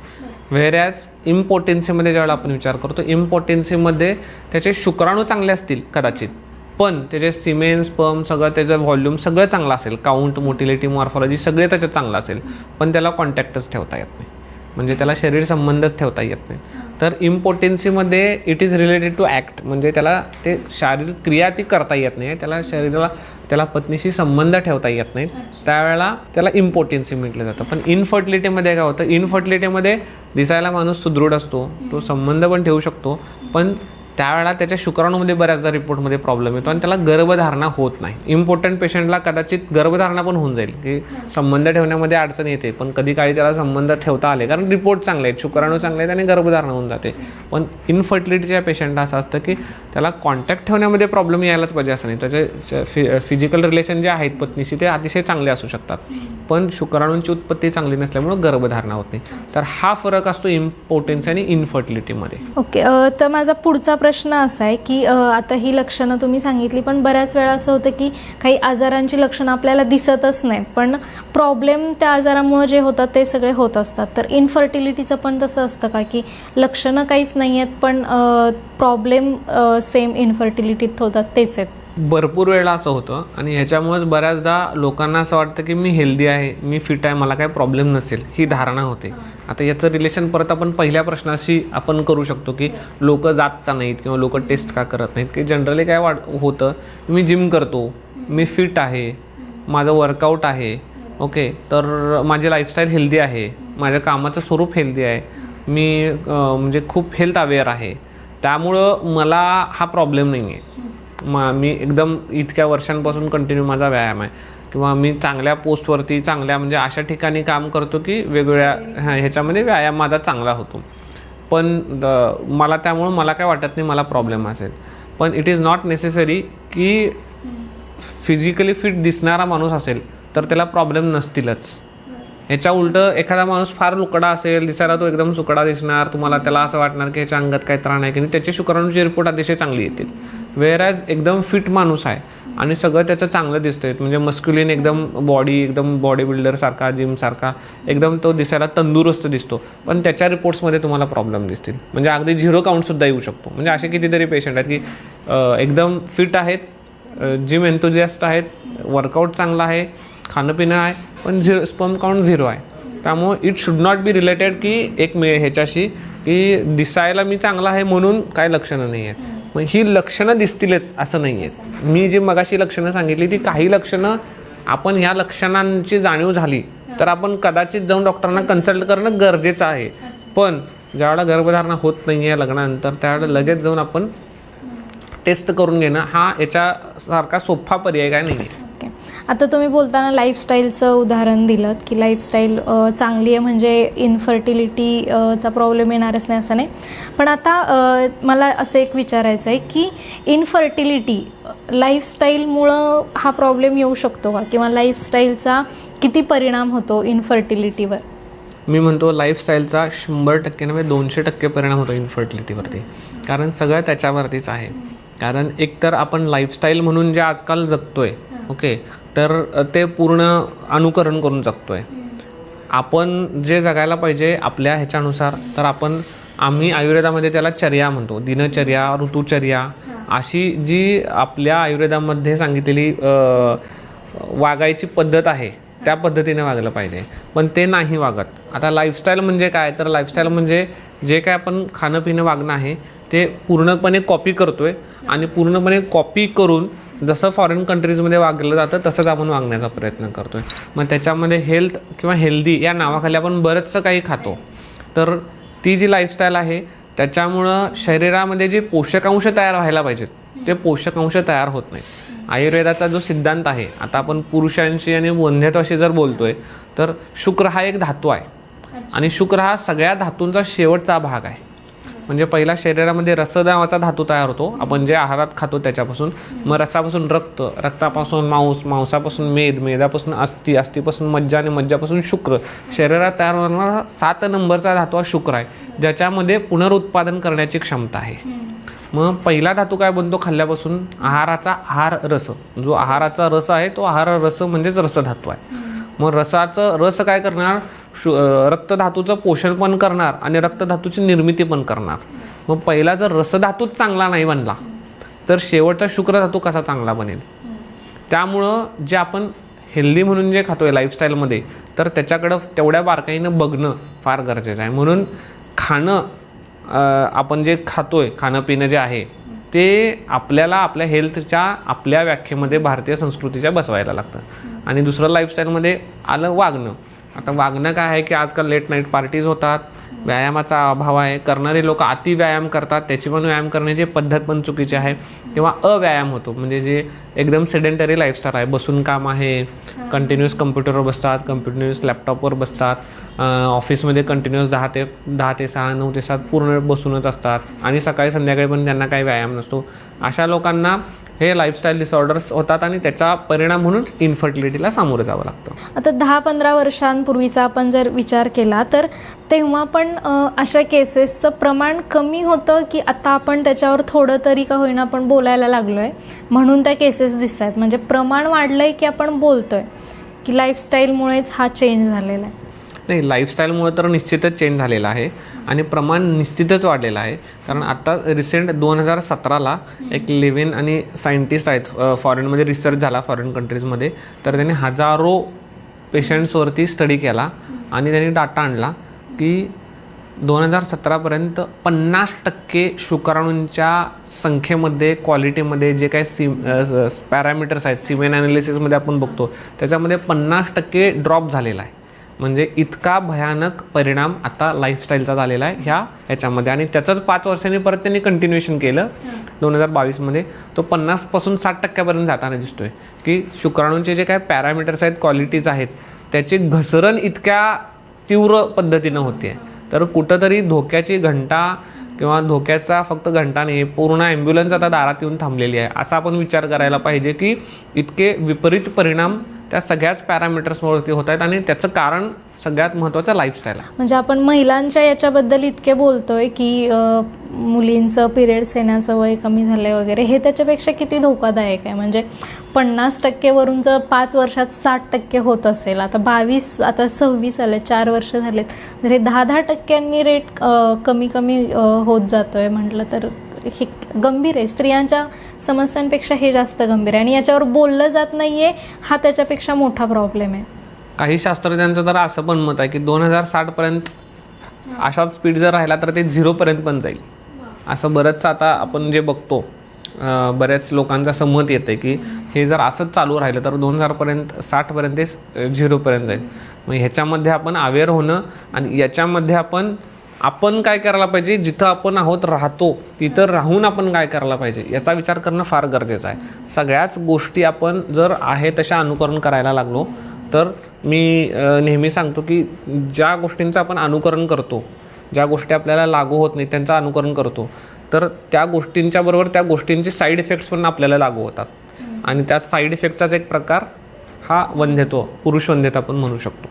व्हेरॅज इम्पोर्टन्सीमध्ये ज्यावेळेला आपण विचार करतो, इम्पोर्टन्सीमध्ये त्याचे शुक्राणू चांगले असतील कदाचित, पण त्याचे सिमेन, स्पर्म सगळं त्याचं व्हॉल्यूम सगळं चांगलं असेल, काउंट, मोटिलिटी, मॉर्फॉलॉजी सगळे त्याच्यात चांगलं असेल, पण त्याला कॉन्टॅक्टच ठेवता येत नाही, म्हणजे त्याला शरीर संबंधच ठेवता येत नाही. तर इम्पोर्टन्सीमध्ये it is related to act, म्हणजे त्याला ते शारीरिक क्रिया ती करता येत नाही, त्याला शरीराला त्याला पत्नीशी संबंध ठेवता येत नाहीत, त्यावेळेला त्याला इम्पोर्टन्सी म्हटलं जातं. पण इनफर्टिलिटीमध्ये काय होतं, इनफर्टिलिटीमध्ये दिसायला माणूस सुदृढ असतो, तो संबंध पण ठेवू शकतो, पण त्यावेळेला त्याच्या शुक्राणूमध्ये बऱ्याचदा रिपोर्टमध्ये प्रॉब्लेम येतो आणि त्याला गर्भधारणा होत नाही. इम्पॉर्टंट पेशंटला कदाचित गर्भधारणा पण होऊन जाईल की संबंध ठेवण्यामध्ये अडचण येते, पण कधी काळी त्याला संबंध ठेवता आले कारण रिपोर्ट चांगले आहेत, शुक्राणू चांगले आहेत आणि गर्भधारणा होऊन जाते. पण इनफर्टिलिटीच्या पेशंटला असं असतं की त्याला कॉन्टॅक्ट ठेवण्यामध्ये प्रॉब्लेम यायलाच पाहिजे असं नाही, त्याचे फिजिकल रिलेशन जे आहेत पत्नीशी ते अतिशय चांगले असू शकतात, पण शुक्राणूंची उत्पत्ती चांगली नसल्यामुळे गर्भधारणा होत नाही. तर हा फरक असतो इम्पोर्टन्सी आणि इनफर्टिलिटीमध्ये. ओके, तर माझा पुढचा प्रश्न असा आहे की आता ही लक्षणं तुम्ही सांगितली, पण बऱ्याच वेळा असं होतं की काही आजारांची लक्षणं आपल्याला दिसतच नाहीत, पण प्रॉब्लेम त्या आजारामुळे जे होतात ते सगळे होत असतात. तर इनफर्टिलिटीचं पण तसं असतं का की लक्षणं काहीच नाही आहेत पण प्रॉब्लेम सेम इनफर्टिलिटीत होतात तेच आहेत? भरपूर वेळा असं होतं आणि ह्याच्यामुळेच बऱ्याचदा लोकांना असं वाटतं की मी हेल्दी आहे, मी फिट आहे, मला काही प्रॉब्लेम नसेल, ही धारणा होते. आता याचं रिलेशन परत आपण पहिल्या प्रश्नाशी आपण करू शकतो की लोक जात का नाहीत किंवा लोक टेस्ट का करत नाहीत, की जनरली काय होतं, मी जिम करतो, मी फिट आहे, माझं वर्कआउट आहे, ओके, तर माझी लाईफस्टाईल हेल्दी आहे, माझ्या कामाचं स्वरूप हेल्दी आहे, मी म्हणजे खूप हेल्थ अवेअर आहे, त्यामुळं मला हा प्रॉब्लेम नाही आहे, मी एकदम इतक्या वर्षांपासून कंटिन्यू माझा व्यायाम आहे किंवा मी चांगल्या पोस्टवरती चांगल्या म्हणजे अशा ठिकाणी काम करतो की वेगवेगळ्या ह्याच्यामध्ये व्यायाम माझा चांगला होतो, पण मला त्यामुळं मला काय वाटत नाही मला प्रॉब्लेम असेल. पण इट इज नॉट नेसेसरी की फिजिकली फिट दिसणारा माणूस असेल तर त्याला प्रॉब्लेम नसतीलच. ह्याच्या उलटं एखादा माणूस फार लुकडा असेल, दिसायला तो एकदम सुकडा दिसणार, तुम्हाला त्याला असं वाटणार की ह्याच्या अंगात काही त्राण आहे की त्याचे शुक्राणूची रिपोर्ट अतिशय चांगली येतील. वेअरॅज एकदम फिट माणूस आहे आणि सगळं त्याचं चांगलं दिसतंय, म्हणजे मस्क्युलिन एकदम बॉडी, एकदम बॉडी बिल्डर सारखा, जिम सारखा एकदम तो दिसायला तंदुरुस्त दिसतो, पण त्याच्या रिपोर्ट्समध्ये तुम्हाला प्रॉब्लेम दिसतील, म्हणजे अगदी 0 काउंटसुद्धा येऊ शकतो. म्हणजे असे कितीतरी पेशंट आहेत की एकदम फिट आहेत, जिम एन्थुजियास्ट आहेत, वर्कआउट चांगला आहे, खाणं पिणं आहे, पण स्पर्म काउंट 0 आहे. त्यामुळे it should not be related की ह्याच्याशी की दिसायला मी चांगला आहे म्हणून काय लक्षणं नाही आहेत. मग ही लक्षणं दिसतीलच असं नाही आहेत. मी जी मगाशी लक्षणं सांगितली ती काही लक्षणं आपण ह्या लक्षणांची जाणीव झाली तर आपण कदाचित जाऊन डॉक्टरांना कन्सल्ट करणं गरजेचं आहे. पण ज्यावेळेला गर्भधारणा होत नाही आहे लग्नानंतर त्यावेळेला लगेच जाऊन आपण टेस्ट करून घेणं हा याच्यासारखा सोपा पर्याय काय नाही आहे. ओके, आता तुम्ही बोलताना लाईफस्टाईलचं उदाहरण दिलं की लाईफस्टाईल चांगली आहे म्हणजे इनफर्टिलिटीचा प्रॉब्लेम येणारच नाही असं नाही. पण आता मला असं एक विचारायचं आहे की इनफर्टिलिटी लाईफस्टाईलमुळं हा प्रॉब्लेम येऊ शकतो का, किंवा लाईफस्टाईलचा किती परिणाम होतो इनफर्टिलिटीवर? मी म्हणतो लाईफस्टाईलचा 100% नव्हे 200% परिणाम होतो इनफर्टिलिटीवरती, कारण सगळं त्याच्यावरतीच आहे. कारण एकतर आपण लाईफस्टाईल म्हणून जे आजकाल जगतोय, ओके, तर ते पूर्ण अनुकरण करून जगतोय. आपण जे जगायला पाहिजे आपल्या ह्याच्यानुसार, तर आम्ही आयुर्वेदामध्ये त्याला चर्या म्हणतो, दिनचर्या, ऋतुचर्या, अशी जी आपल्या आयुर्वेदामध्ये सांगितलेली वागायची पद्धत आहे त्या पद्धतीने वागलं पाहिजे, पण ते नाही वागत. आता लाईफस्टाईल म्हणजे काय, तर लाईफस्टाईल म्हणजे जे काय आपण खाणं पिणं वागणं आहे ते पूर्णपणे कॉपी करतोय, आणि पूर्णपणे कॉपी करून जसं फॉरेन कंट्रीजमध्ये वागलं जातं तसंच आपण वागण्याचा प्रयत्न करतोय. मग त्याच्यामध्ये हेल्थ किंवा हेल्दी या नावाखाली आपण बरंचसं काही खातो. तर ती जी लाईफस्टाईल आहे त्याच्यामुळं शरीरामध्ये जे पोषकांश तयार व्हायला पाहिजेत ते पोषकांश तयार होत नाही. आयुर्वेदाचा जो सिद्धांत आहे, आता आपण पुरुषांशी आणि वंध्यत्वाशी जर बोलतोय तर शुक्र हा एक धातू आहे, आणि शुक्र हा सगळ्या धातूंचा शेवटचा भाग आहे. म्हणजे पहिला शरीरामध्ये रस नावाचा धातू तयार होतो आपण जे आहारात खातो त्याच्यापासून, मग रसापासून रक्त, रक्तापासून मांस, मांसापासून मेद, मेदापासून अस्थि, अस्थिपासून मज्जा, आणि मज्जापासून शुक्र. शरीरात तयार होणारा 7 नंबरचा धातू हा शुक्र आहे, ज्याच्यामध्ये पुनरुत्पादन करण्याची क्षमता आहे. मग पहिला धातू काय बनतो खाल्ल्यापासून, आहाराचा आहार रस. जो आहाराचा रस आहे तो आहार रस म्हणजेच रसधातू आहे. मग रसाचं रस काय करणार, रक्तधातूचं पोषण पण करणार आणि रक्तधातूची निर्मिती पण करणार. मग पहिला जर रसधातूच चांगला नाही बनला तर शेवटचा शुक्रधातू कसा चांगला बनेल. त्यामुळं जे आपण हेल्दी म्हणून जे खातोय लाईफस्टाईलमध्ये, तर त्याच्याकडं तेवढ्या बारकाईनं बघणं फार गरजेचं आहे. म्हणून खाणं, आपण जे खातोय खाणं पिणं जे आहे ते आपल्याला आपल्या हेल्थच्या आपल्या व्याख्येमध्ये भारतीय संस्कृतीच्या बसवायला लागतं. आणि दुसरं लाईफस्टाईलमध्ये आलं वागणं. आता वागणं काय आहे की आजकाल लेट नाईट पार्टीज होतात, व्यायामाचा अभाव आहे, करणारे लोक अति व्यायाम करतात, त्याची पण व्यायाम करण्याची पद्धत पण चुकीची आहे, किंवा अव्यायाम होतो, म्हणजे जे एकदम सेडेंटरी लाईफस्टाईल आहे, बसून काम आहे, कंटिन्युअस कम्प्युटरवर बसतात, कंटिन्युअस लॅपटॉपवर बसतात, ऑफिसमध्ये कंटिन्युअस 10 ते 6, 9 ते 7 पूर्ण बसूनच असतात, आणि सकाळी संध्याकाळी पण त्यांना काही व्यायाम नसतो. अशा लोकांना हे लाईफस्टाईल डिसऑर्डर्स होतात, आणि त्याचा परिणाम म्हणून इनफर्टिलिटीला सामोरं जावं लागतं. आता 10-15 वर्षांपूर्वीचा आपण जर विचार केला तर तेव्हा पण अशा केसेसचं प्रमाण कमी होतं, की आता आपण त्याच्यावर थोडं तरी का होईना आपण बोलायला लागलो आहे म्हणून त्या केसेस दिसत आहेत. म्हणजे प्रमाण वाढलं आहे की आपण बोलतोय की लाईफस्टाईलमुळेच हा चेंज झालेला आहे? नाही, लाईफस्टाईलमुळे तर निश्चितच चेंज झालेला आहे आणि प्रमाण निश्चितच वाढलेलं आहे. कारण आता रिसेंट 2017ला एक लिव्हिन आणि सायंटिस्ट आहेत, फॉरेनमध्ये रिसर्च झाला फॉरेन कंट्रीजमध्ये, तर त्यांनी हजारो पेशंट्सवरती स्टडी केला आणि त्यांनी डाटा आणला की 2017पर्यंत 50% शुक्राणूंच्या संख्येमध्ये, क्वालिटीमध्ये जे काही पॅरामीटर्स आहेत, सिमेन ॲनालिसिसमध्ये आपण बघतो त्याच्यामध्ये 50% ड्रॉप झालेला आहे. म्हणजे इतका भयानक परिणाम आता लाईफस्टाईलचा झालेला आहे ह्याच्यामध्ये. आणि त्याचंच 5 वर्षांनी परत त्यांनी कंटिन्युएशन केलं 2022मध्ये, तो 50% 60% जाताना दिसतोय की शुक्राणूंचे जे काही पॅरामीटर्स आहेत, क्वालिटीज आहेत, त्याची घसरण इतक्या तीव्र पद्धतीनं होते. तर कुठंतरी धोक्याची घंटा किंवा धोक्याचा फक्त घंटा नाही, पूर्ण ॲम्ब्युलन्स आता दारात येऊन थांबलेली आहे, असा आपण विचार करायला पाहिजे की इतके विपरीत परिणाम त्या सगळ्याच पॅरामीटर्सवरती होत आहेत. आणि त्याचं कारण सगळ्यात महत्त्वाचं लाईफस्टाईल आहे. म्हणजे आपण महिलांच्या याच्याबद्दल इतके बोलतोय की मुलींचं पिरियड्स येण्याचं वय कमी झालंय वगैरे, हे त्याच्यापेक्षा किती धोकादायक आहे. म्हणजे 50% वरून जर 5 वर्षात 60% होत असेल, आता 22 आता 26 आले, 4 वर्ष झालेत, तर हे 10% रेट कमी कमी होत जातोय म्हटलं तर हे गंभीर आहे. स्त्रियांच्या समस्यांपेक्षा हे जास्त गंभीर आहे आणि याच्यावर बोललं जात नाहीये, हा त्याच्यापेक्षा मोठा प्रॉब्लेम आहे. काही शास्त्रज्ञांचं तर असं पण मत आहे की 2060 पर्यंत अशाच स्पीड जर राहिला तर ते 0 पर्यंत पण जाईल. असं बरंचसं आता आपण जे बघतो बऱ्याच लोकांचं असं मत येतं की हे जर असंच चालू राहिलं तर 2060 पर्यंत ते 0 पर्यंत जाईल. मग ह्याच्यामध्ये आपण अवेअर होणं आणि याच्यामध्ये आपण काय करायला पाहिजे, जिथं आपण राहतो तिथं राहून आपण काय करायला पाहिजे याचा विचार करणं फार गरजेचं आहे. सगळ्याच गोष्टी आपण जर आहे तशा अनुकरण करायला लागलो तर मी नेहमी सांगतो की ज्या गोष्टींचं आपण अनुकरण करतो, ज्या गोष्टी आपल्याला लागू होत नाही त्यांचं अनुकरण करतो, तर त्या गोष्टींच्या बरोबर त्या गोष्टींचे साईड इफेक्ट्स पण आपल्याला लागू होतात. आणि त्यात साईड इफेक्टचाच एक प्रकार हा वंध्यत्व, पुरुष वंध्यता आपण म्हणू शकतो.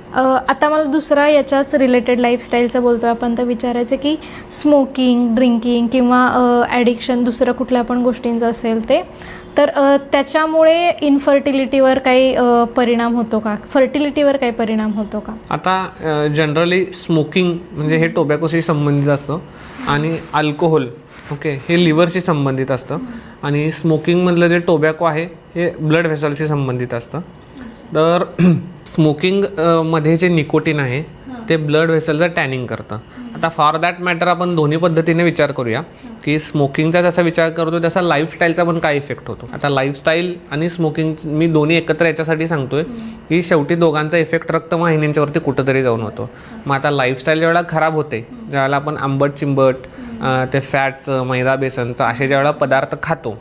आता मला दुसरा याच्याच रिलेटेड लाईफस्टाईलचं बोलतोय आपण तर विचारायचं की स्मोकिंग, ड्रिंकिंग किंवा ॲडिक्शन दुसरं कुठल्या पण गोष्टींचं असेल ते, तर त्याच्यामुळे इनफर्टिलिटीवर काही परिणाम होतो का, फर्टिलिटीवर काही परिणाम होतो का? आता जनरली स्मोकिंग म्हणजे हे टोबॅकोशी संबंधित असतं आणि अल्कोहोल हे लिव्हरशी संबंधित असतं आणि स्मोकिंगमधलं जे टोबॅको आहे हे ब्लड व्हेसलशी संबंधित असतं. तर स्मोकिंग मध्ये जे निकोटीन आहे ते ब्लड व्हेसलचं टॅनिंग करतं. आता फॉर दॅट मॅटर आपण दोन्ही पद्धतीने विचार करूया की स्मोकिंगचा जसा विचार करतो तसा लाईफस्टाईलचा पण काय इफेक्ट होतो. आता लाईफस्टाईल आणि स्मोकिंग मी दोन्ही एकत्र याच्यासाठी सांगतोय की शेवटी दोघांचा इफेक्ट रक्तवाहिन्यांच्यावरती कुठंतरी जाऊन होतो. मग आता लाईफस्टाईल ज्यावेळेला खराब होते, ज्यावेळेला आपण आंबट चिंबट ते फॅटचं, मैदा बेसनचं असे ज्यावेळेला पदार्थ खातो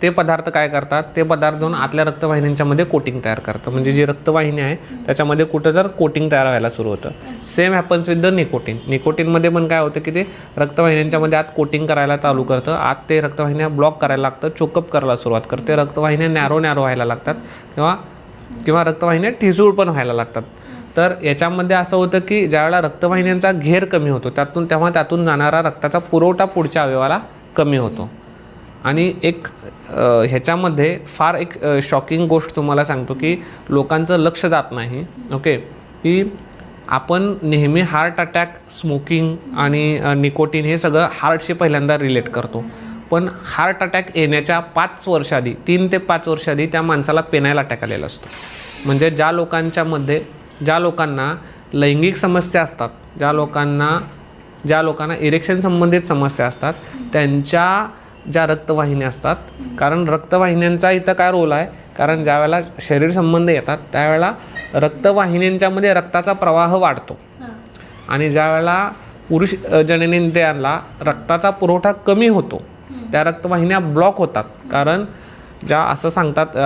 ते पदार्थ काय करतात, ते पदार्थ जाऊन आतल्या रक्तवाहिन्यांच्या मध्ये कोटिंग तयार करतं. म्हणजे जी रक्तवाहिनी आहे त्याच्यामध्ये कुठं तर कोटिंग तयार व्हायला सुरू होतं. Same happens with the nicotine. निकोटीनमध्ये पण काय होतं की ते रक्तवाहिन्यांच्या मध्ये आत कोटिंग करायला चालू करतं, आत ते रक्तवाहिन्या ब्लॉक करायला लागतं, चोकअप करायला सुरुवात करते, रक्तवाहिन्या नॅरो व्हायला लागतात किंवा रक्तवाहिन्या ठिसूळ पण व्हायला लागतात. तर याच्यामध्ये असं होतं की ज्यावेळेला रक्तवाहिन्यांचा घेर कमी होतो तेव्हा त्यातून जाणारा रक्ताचा पुरवठा पुढच्या अवयवाला कमी होतो. आणि एक ह्याच्यामध्ये फार एक शॉकिंग गोष्ट तुम्हाला सांगतो की लोकांचं लक्ष जात नाही की आपण नेहमी हार्ट अटॅक, स्मोकिंग आणि निकोटीन हे सगळं हार्टशी पहिल्यांदा रिलेट करतो. पण हार्ट अटॅक येण्याच्या 5 वर्ष आधी, 3 ते 5 वर्ष आधी त्या माणसाला पेनाईल अटॅक आलेला असतो. म्हणजे ज्या लोकांना लैंगिक समस्या असतात, ज्या लोकांना इरेक्शन संबंधित समस्या असतात, त्यांच्या ज्या रक्तवाहिन्या असतात, कारण रक्तवाहिन्यांचा इथं काय रोल आहे, कारण ज्या वेळेला शरीर संबंध येतात त्यावेळेला रक्तवाहिन्यांच्या मध्ये रक्ताचा प्रवाह वाढतो आणि ज्या वेळेला पुरुष जननेंद्रियांना रक्ताचा पुरवठा कमी होतो त्या रक्तवाहिन्या ब्लॉक होतात. कारण ज्या असं सांगतात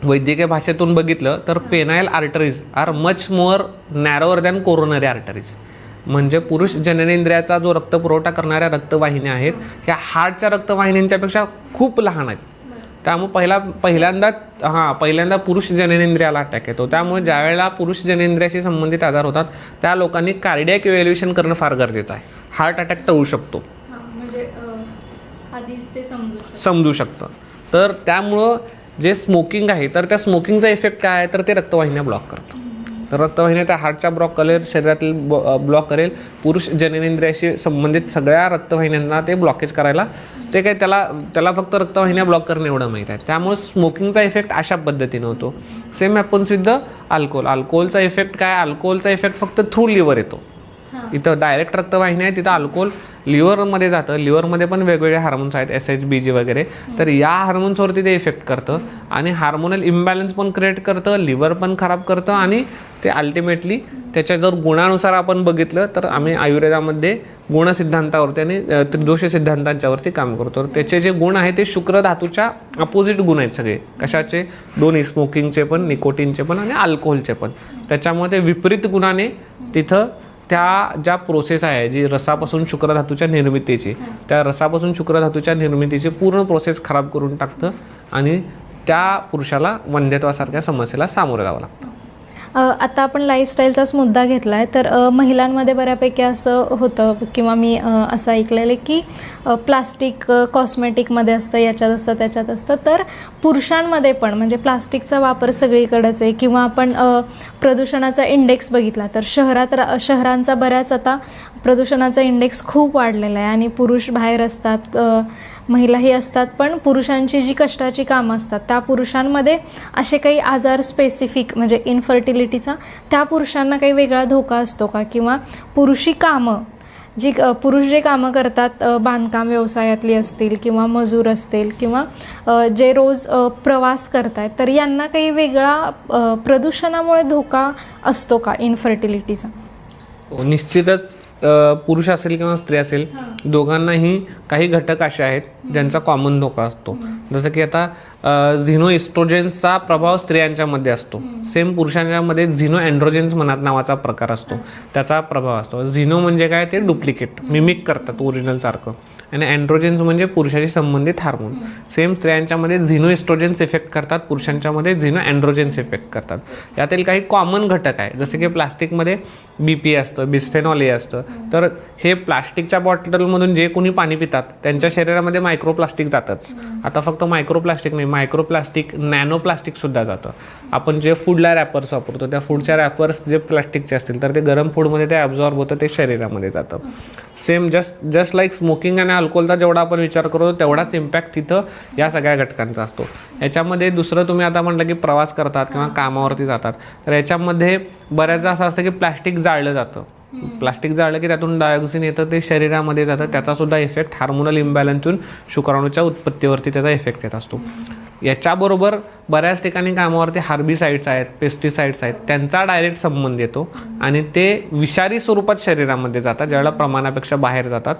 वैद्यकीय भाषेतून बघितलं तर penile arteries are much more narrower than coronary arteries. म्हणजे पुरुष जननेंद्रियाचा जो रक्तपुरवठा करणाऱ्या रक्तवाहिन्या आहेत ह्या हार्टच्या रक्तवाहिन्यांच्या पेक्षा खूप लहान आहेत. त्यामुळे पहिल्यांदा पुरुष जननेंद्रियाला अटॅक येतो. त्यामुळे ज्या वेळेला पुरुष जननेंद्रियाशी संबंधित आजार होतात त्या लोकांनी कार्डियक इव्हॅल्युएशन करणं फार गरजेचं आहे. हार्ट अटॅक टळू शकतो, म्हणजे आधीच ते समजू शकतं. तर त्यामुळं जे स्मोकिंग आहे तर त्या स्मोकिंगचा इफेक्ट काय आहे तर ते रक्तवाहिन्या ब्लॉक करतं. तर रक्तवाहिन्या त्या हार्टच्या ब्लॉक करेल, शरीरातील ब्लॉक करेल, पुरुष जननेंद्रियाशी संबंधित सगळ्या रक्तवाहिन्यांना ते ब्लॉकेज करायला, ते काय त्याला फक्त रक्तवाहिन्या ब्लॉक करणं एवढं माहीत आहे. त्यामुळे स्मोकिंगचा इफेक्ट अशा पद्धतीने होतो. सेम हॅपन्स विथ द अल्कोहोलचा इफेक्ट काय, अल्कोहोलचा इफेक्ट फक्त थ्रू लिव्हर येतो. इथं डायरेक्ट रक्तवाहिनी आहे, तिथं अल्कोहोल लिव्हरमध्ये जातं. लिव्हरमध्ये पण वेगवेगळे हार्मोन्स आहेत, SHBG वगैरे. तर या हार्मोन्सवरती ते इफेक्ट करतं आणि हार्मोनल इम्बॅलन्स पण क्रिएट करतं, लिव्हर पण खराब करतं आणि ते अल्टिमेटली त्याच्या जर गुणानुसार आपण बघितलं तर आम्ही आयुर्वेदामध्ये गुणसिद्धांतावरती आणि त्रिदोष सिद्धांतांच्यावरती काम करतो. त्याचे जे गुण आहेत ते शुक्र धातूच्या अपोजिट गुण आहेत सगळे. कशाचे? दोन्ही, स्मोकिंगचे पण, निकोटीनचे पण आणि अल्कोहोलचे पण. त्याच्यामुळे ते विपरीत गुणाने तिथं त्या ज्या प्रोसेस आहे जी रसापासून शुक्रधातूच्या निर्मितीची, त्या रसापासून शुक्रधातूच्या निर्मितीची पूर्ण प्रोसेस खराब करून टाकतं आणि त्या पुरुषाला वंध्यत्वासारख्या समस्येला सामोरं जावं लागतं. आता आपण लाईफस्टाईलचाच मुद्दा घेतला आहे, तर महिलांमध्ये बऱ्यापैकी असं होतं किंवा मी असं ऐकलेलं आहे की प्लास्टिक कॉस्मेटिकमध्ये असतं, याच्यात असतं, त्याच्यात असतं. तर पुरुषांमध्ये पण म्हणजे प्लास्टिकचा वापर सगळीकडेच आहे किंवा आपण प्रदूषणाचा इंडेक्स बघितला तर शहरांचा बऱ्याच आता प्रदूषणाचा इंडेक्स खूप वाढलेला आहे आणि पुरुष बाहेर असतात, महिलाही असतात, पण पुरुषांची जी कष्टाची कामं असतात त्या पुरुषांमध्ये असे काही आजार स्पेसिफिक म्हणजे इनफर्टिलिटीचा त्या पुरुषांना काही वेगळा धोका असतो का? किंवा पुरुषी कामं पुरुष जे कामं करतात बांधकाम व्यवसायातली असतील किंवा मजूर असतील किंवा जे रोज प्रवास करतायत, तर यांना काही वेगळा प्रदूषणामुळे धोका असतो का इनफर्टिलिटीचा? निश्चितच पुरुष असेल किंवा स्त्री असेल दोघांनाही काही घटक असे आहेत ज्यांचा कॉमन धोका असतो. जसं की आता झिनो इस्ट्रोजेन्सचा प्रभाव स्त्रियांच्यामध्ये असतो. सेम पुरुषांच्यामध्ये झिनो अँड्रोजेन्स नावाचा प्रकार असतो, त्याचा प्रभाव असतो. झिनो म्हणजे काय? ते डुप्लिकेट मिमिक करतात ओरिजिनल सारखं, आणि अँड्रोजेन्स म्हणजे पुरुषाशी संबंधित हार्मोन. सेम स्त्रियांच्यामध्ये झिनो इस्ट्रोजेन्स इफेक्ट करतात, पुरुषांच्यामध्ये झिनो अँड्रोजेन्स इफेक्ट करतात. यातील काही कॉमन घटक आहे, जसे की प्लास्टिकमध्ये बीपी असतं, बिस्फेनॉल ए असतं. तर हे प्लास्टिकच्या बॉटलमधून जे कोणी पाणी पितात त्यांच्या शरीरामध्ये मायक्रोप्लास्टिक जातंच. आता फक्त मायक्रोप्लास्टिक नाही, मायक्रोप्लास्टिक नॅनो प्लास्टिक सुद्धा जातं. आपण जे फूडला रॅपर्स वापरतो त्या फूडच्या रॅपर्स जे प्लास्टिकचे असतील तर ते गरम फूडमध्ये ते ॲब्झॉर्ब होतं, ते शरीरामध्ये जातं. सेम जस्ट लाईक स्मोकिंग आणि अल्कोहोलचा जेवढा आपण विचार करतो तेवढाच इम्पॅक्ट तिथं या सगळ्या घटकांचा असतो. याच्यामध्ये दुसरं तुम्ही आता म्हटलं की प्रवास करतात किंवा कामावरती जातात, तर याच्यामध्ये बऱ्याचदा असं असतं की प्लास्टिक जाळलं जातं. प्लास्टिक जाळलं की त्यातून डायऑक्सिन येतं, ते शरीरामध्ये जातं. त्याचा सुद्धा इफेक्ट हार्मोनल इम्बॅलन्सतून शुक्राणूच्या उत्पत्तीवरती त्याचा इफेक्ट येत असतो. याच्याबरोबर बऱ्याच ठिकाणी कामावरती हार्बिसाइड्स आहेत, पेस्टिसाइड्स आहेत, त्यांचा डायरेक्ट संबंध येतो आणि ते विषारी स्वरूपात शरीरामध्ये जातात ज्यावेळेला प्रमाणापेक्षा बाहेर जातात.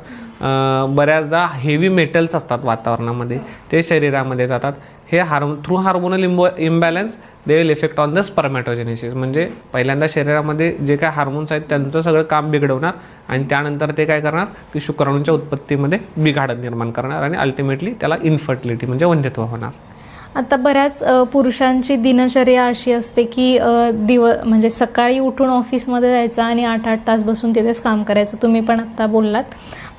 बऱ्याचदा हेवी मेटल्स असतात वातावरणामध्ये, ते शरीरामध्ये जातात. हे through hormonal imbalance they will effect on the spermatogenesis. म्हणजे पहिल्यांदा शरीरामध्ये जे काय हार्मोन्स आहेत त्यांचं सगळं काम बिघडवणार आणि त्यानंतर ते काय करणार की शुक्राणूंच्या उत्पत्तीमध्ये बिघाड निर्माण करणार आणि अल्टिमेटली त्याला इनफर्टिलिटी म्हणजे वंध्यत्व होणार. आता बऱ्याच पुरुषांची दिनचर्या अशी असते की म्हणजे सकाळी उठून ऑफिसमध्ये जायचं आणि 8-8 तास बसून तिथेच काम करायचं, तुम्ही पण आत्ता बोललात.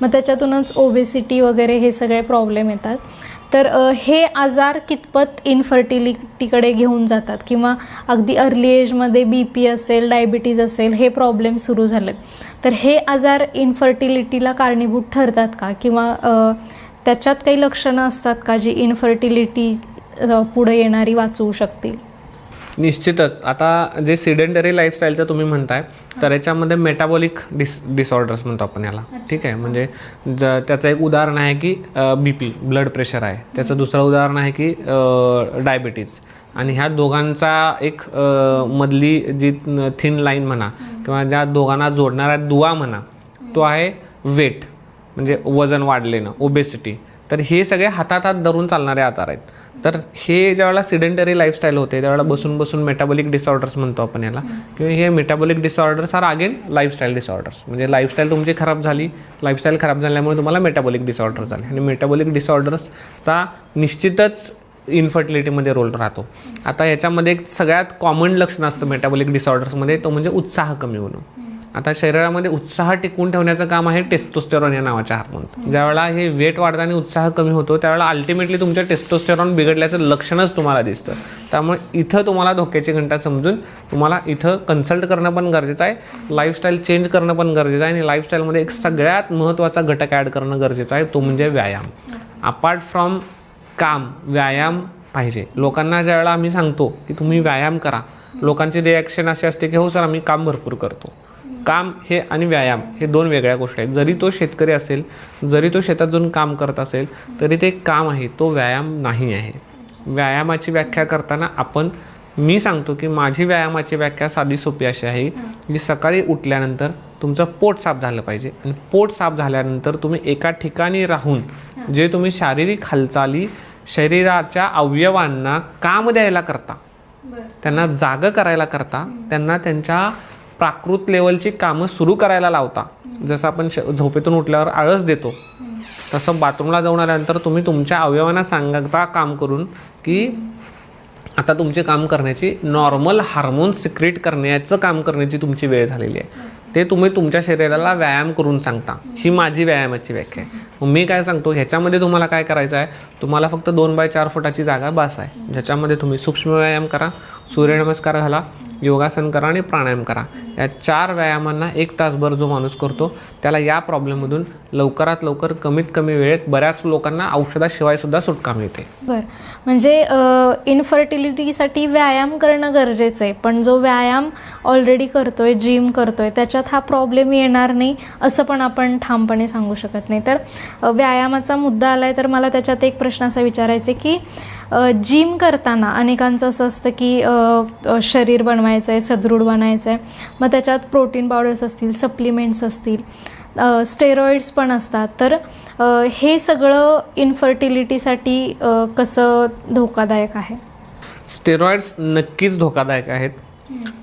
मग त्याच्यातूनच ओबेसिटी वगैरे हे सगळे प्रॉब्लेम येतात. तर हे आजार कितपत इनफर्टिलिटीकडे घेऊन जातात किंवा अगदी अर्ली एजमध्ये BP असेल, डायबिटीज असेल, हे प्रॉब्लेम सुरू झालेत, तर हे आजार इनफर्टिलिटीला कारणीभूत ठरतात का? किंवा त्याच्यात काही लक्षणं असतात का जी इनफर्टिलिटी पुढे येणारी वाचवू शकतील? निश्चितच. आता जे सिडेंटरी लाईफस्टाईलचं तुम्ही म्हणताय तर याच्यामध्ये मेटाबॉलिक डिसऑर्डर्स म्हणतो आपण याला, ठीक आहे. म्हणजे त्याचं एक उदाहरण आहे की BP ब्लड प्रेशर आहे, त्याचं दुसरं उदाहरण आहे की डायबिटीज. आणि ह्या दोघांचा एक मधली जी थिन लाईन म्हणा किंवा ज्या दोघांना जोडणारा दुवा म्हणा तो आहे वेट, म्हणजे वजन वाढलेलं, ओबेसिटी. तर हे सगळे हातात धरून चालणारे आजार आहेत. तर हे ज्यावेळेला सिडेंटरी लाईफस्टाईल होते त्यावेळेला बसून बसून मेटाबॉलिक डिसऑर्डर्स म्हणतो आपण याला, किंवा हे metabolic disorders are again lifestyle disorders. म्हणजे लाईफस्टाईल तुमची खराब झाली, लाईफस्टाईल खराब झाल्यामुळे तुम्हाला मेटाबॉलिक डिसऑर्डर झाले आणि मेटाबॉलिक डिसऑर्डर्सचा निश्चितच इनफर्टिलिटीमध्ये रोल राहतो. आता याच्यामध्ये एक सगळ्यात कॉमन लक्षण असतं मेटाबॉलिक डिसऑर्डर्समध्ये, तो म्हणजे उत्साह कमी होणं. आता शरीरामध्ये उत्साह टिकवून ठेवण्याचं काम आहे टेस्टोस्टेरॉन या नावाच्या हार्मोनचं. ज्यावेळेला हे वेट वाढतं आणि उत्साह कमी होतो त्यावेळेला अल्टिमेटली तुमच्या टेस्टोस्टेरॉन बिघडल्याचं लक्षणच तुम्हाला दिसतं. त्यामुळे इथं तुम्हाला धोक्याची घंटा समजून तुम्हाला इथं कन्सल्ट करणं पण गरजेचं आहे, लाईफस्टाईल चेंज करणं पण गरजेचं आहे. आणि लाईफस्टाईलमध्ये एक सगळ्यात महत्त्वाचा घटक ॲड करणं गरजेचं आहे, तो म्हणजे व्यायाम. अपार्ट फ्रॉम काम व्यायाम पाहिजे. लोकांना ज्यावेळेला आम्ही सांगतो की तुम्ही व्यायाम करा, लोकांची रिॲक्शन अशी असते की हो सर आम्ही काम भरपूर करतो. काम हे आणि व्यायाम हे दोन वेगळ्या गोष्टी आहेत. जरी तो शेतकरी असेल, जरी तो शेतात जाऊन काम करत असेल तरी ते काम आहे, तो व्यायाम नाही आहे. व्यायामाची व्याख्या करताना मी सांगतो की माझी व्यायामाची व्याख्या साधी सोपी अशी आहे की सकाळी उठल्यानंतर तुमचं पोट साफ झालं पाहिजे आणि पोट साफ झाल्यानंतर तुम्ही एका ठिकाणी राहून जे तुम्ही शारीरिक हालचाली शरीराच्या अवयवांना काम द्यायला करता, त्यांना जागं करायला करता, त्यांना त्यांच्या प्राकृत लेवलची कामं सुरू करायला लावता. जसं आपण झोपेतून उठल्यावर आळस देतो तसं बाथरूमला जाऊन आल्यानंतर तुम्ही तुमच्या अवयवांना सांगता काम करून की आता तुमचे काम करण्याची, नॉर्मल हार्मोन्स सिक्रेट करण्याचं काम करण्याची तुमची वेळ झालेली आहे. ते तुम्ही तुमच्या शरीराला व्यायाम करून सांगता. ही माझी व्यायामाची व्याख्या आहे. मग मी काय सांगतो, ह्याच्यामध्ये तुम्हाला काय करायचं आहे, तुम्हाला फक्त 2x4 फुटाची जागा बस आहे, ज्याच्यामध्ये तुम्ही सूक्ष्म व्यायाम करा, सूर्यनमस्कार घाला, योगासन करा आणि प्राणायाम करा. या 4 व्यायामांना 1 तासभर जो माणूस करतो त्याला या प्रॉब्लेममधून लवकरात लवकर कमीत कमी वेळेत बऱ्याच लोकांना औषधाशिवाय सुद्धा सुटका मिळते. बरं, म्हणजे इनफर्टिलिटीसाठी व्यायाम करणं गरजेचं आहे, पण जो व्यायाम ऑलरेडी करतोय, जिम करतोय, त्याच्यात हा प्रॉब्लेम येणार नाही असं पण आपण ठामपणे सांगू शकत नाही. तर व्यायामाचा मुद्दा आलाय तर मला त्याच्यात एक प्रश्न असा विचारायचा आहे की जिम करताना अनेकांचं असं असतं की शरीर बनवायचं आहे, सदृढ बनायचं आहे, मग त्याच्यात प्रोटीन पावडर्स असतील, सप्लिमेंट्स असतील, स्टेरॉइड्स पण असतात. तर हे सगळं इनफर्टिलिटीसाठी कसं धोकादायक आहे? स्टेरॉइड्स नक्कीच धोकादायक आहेत.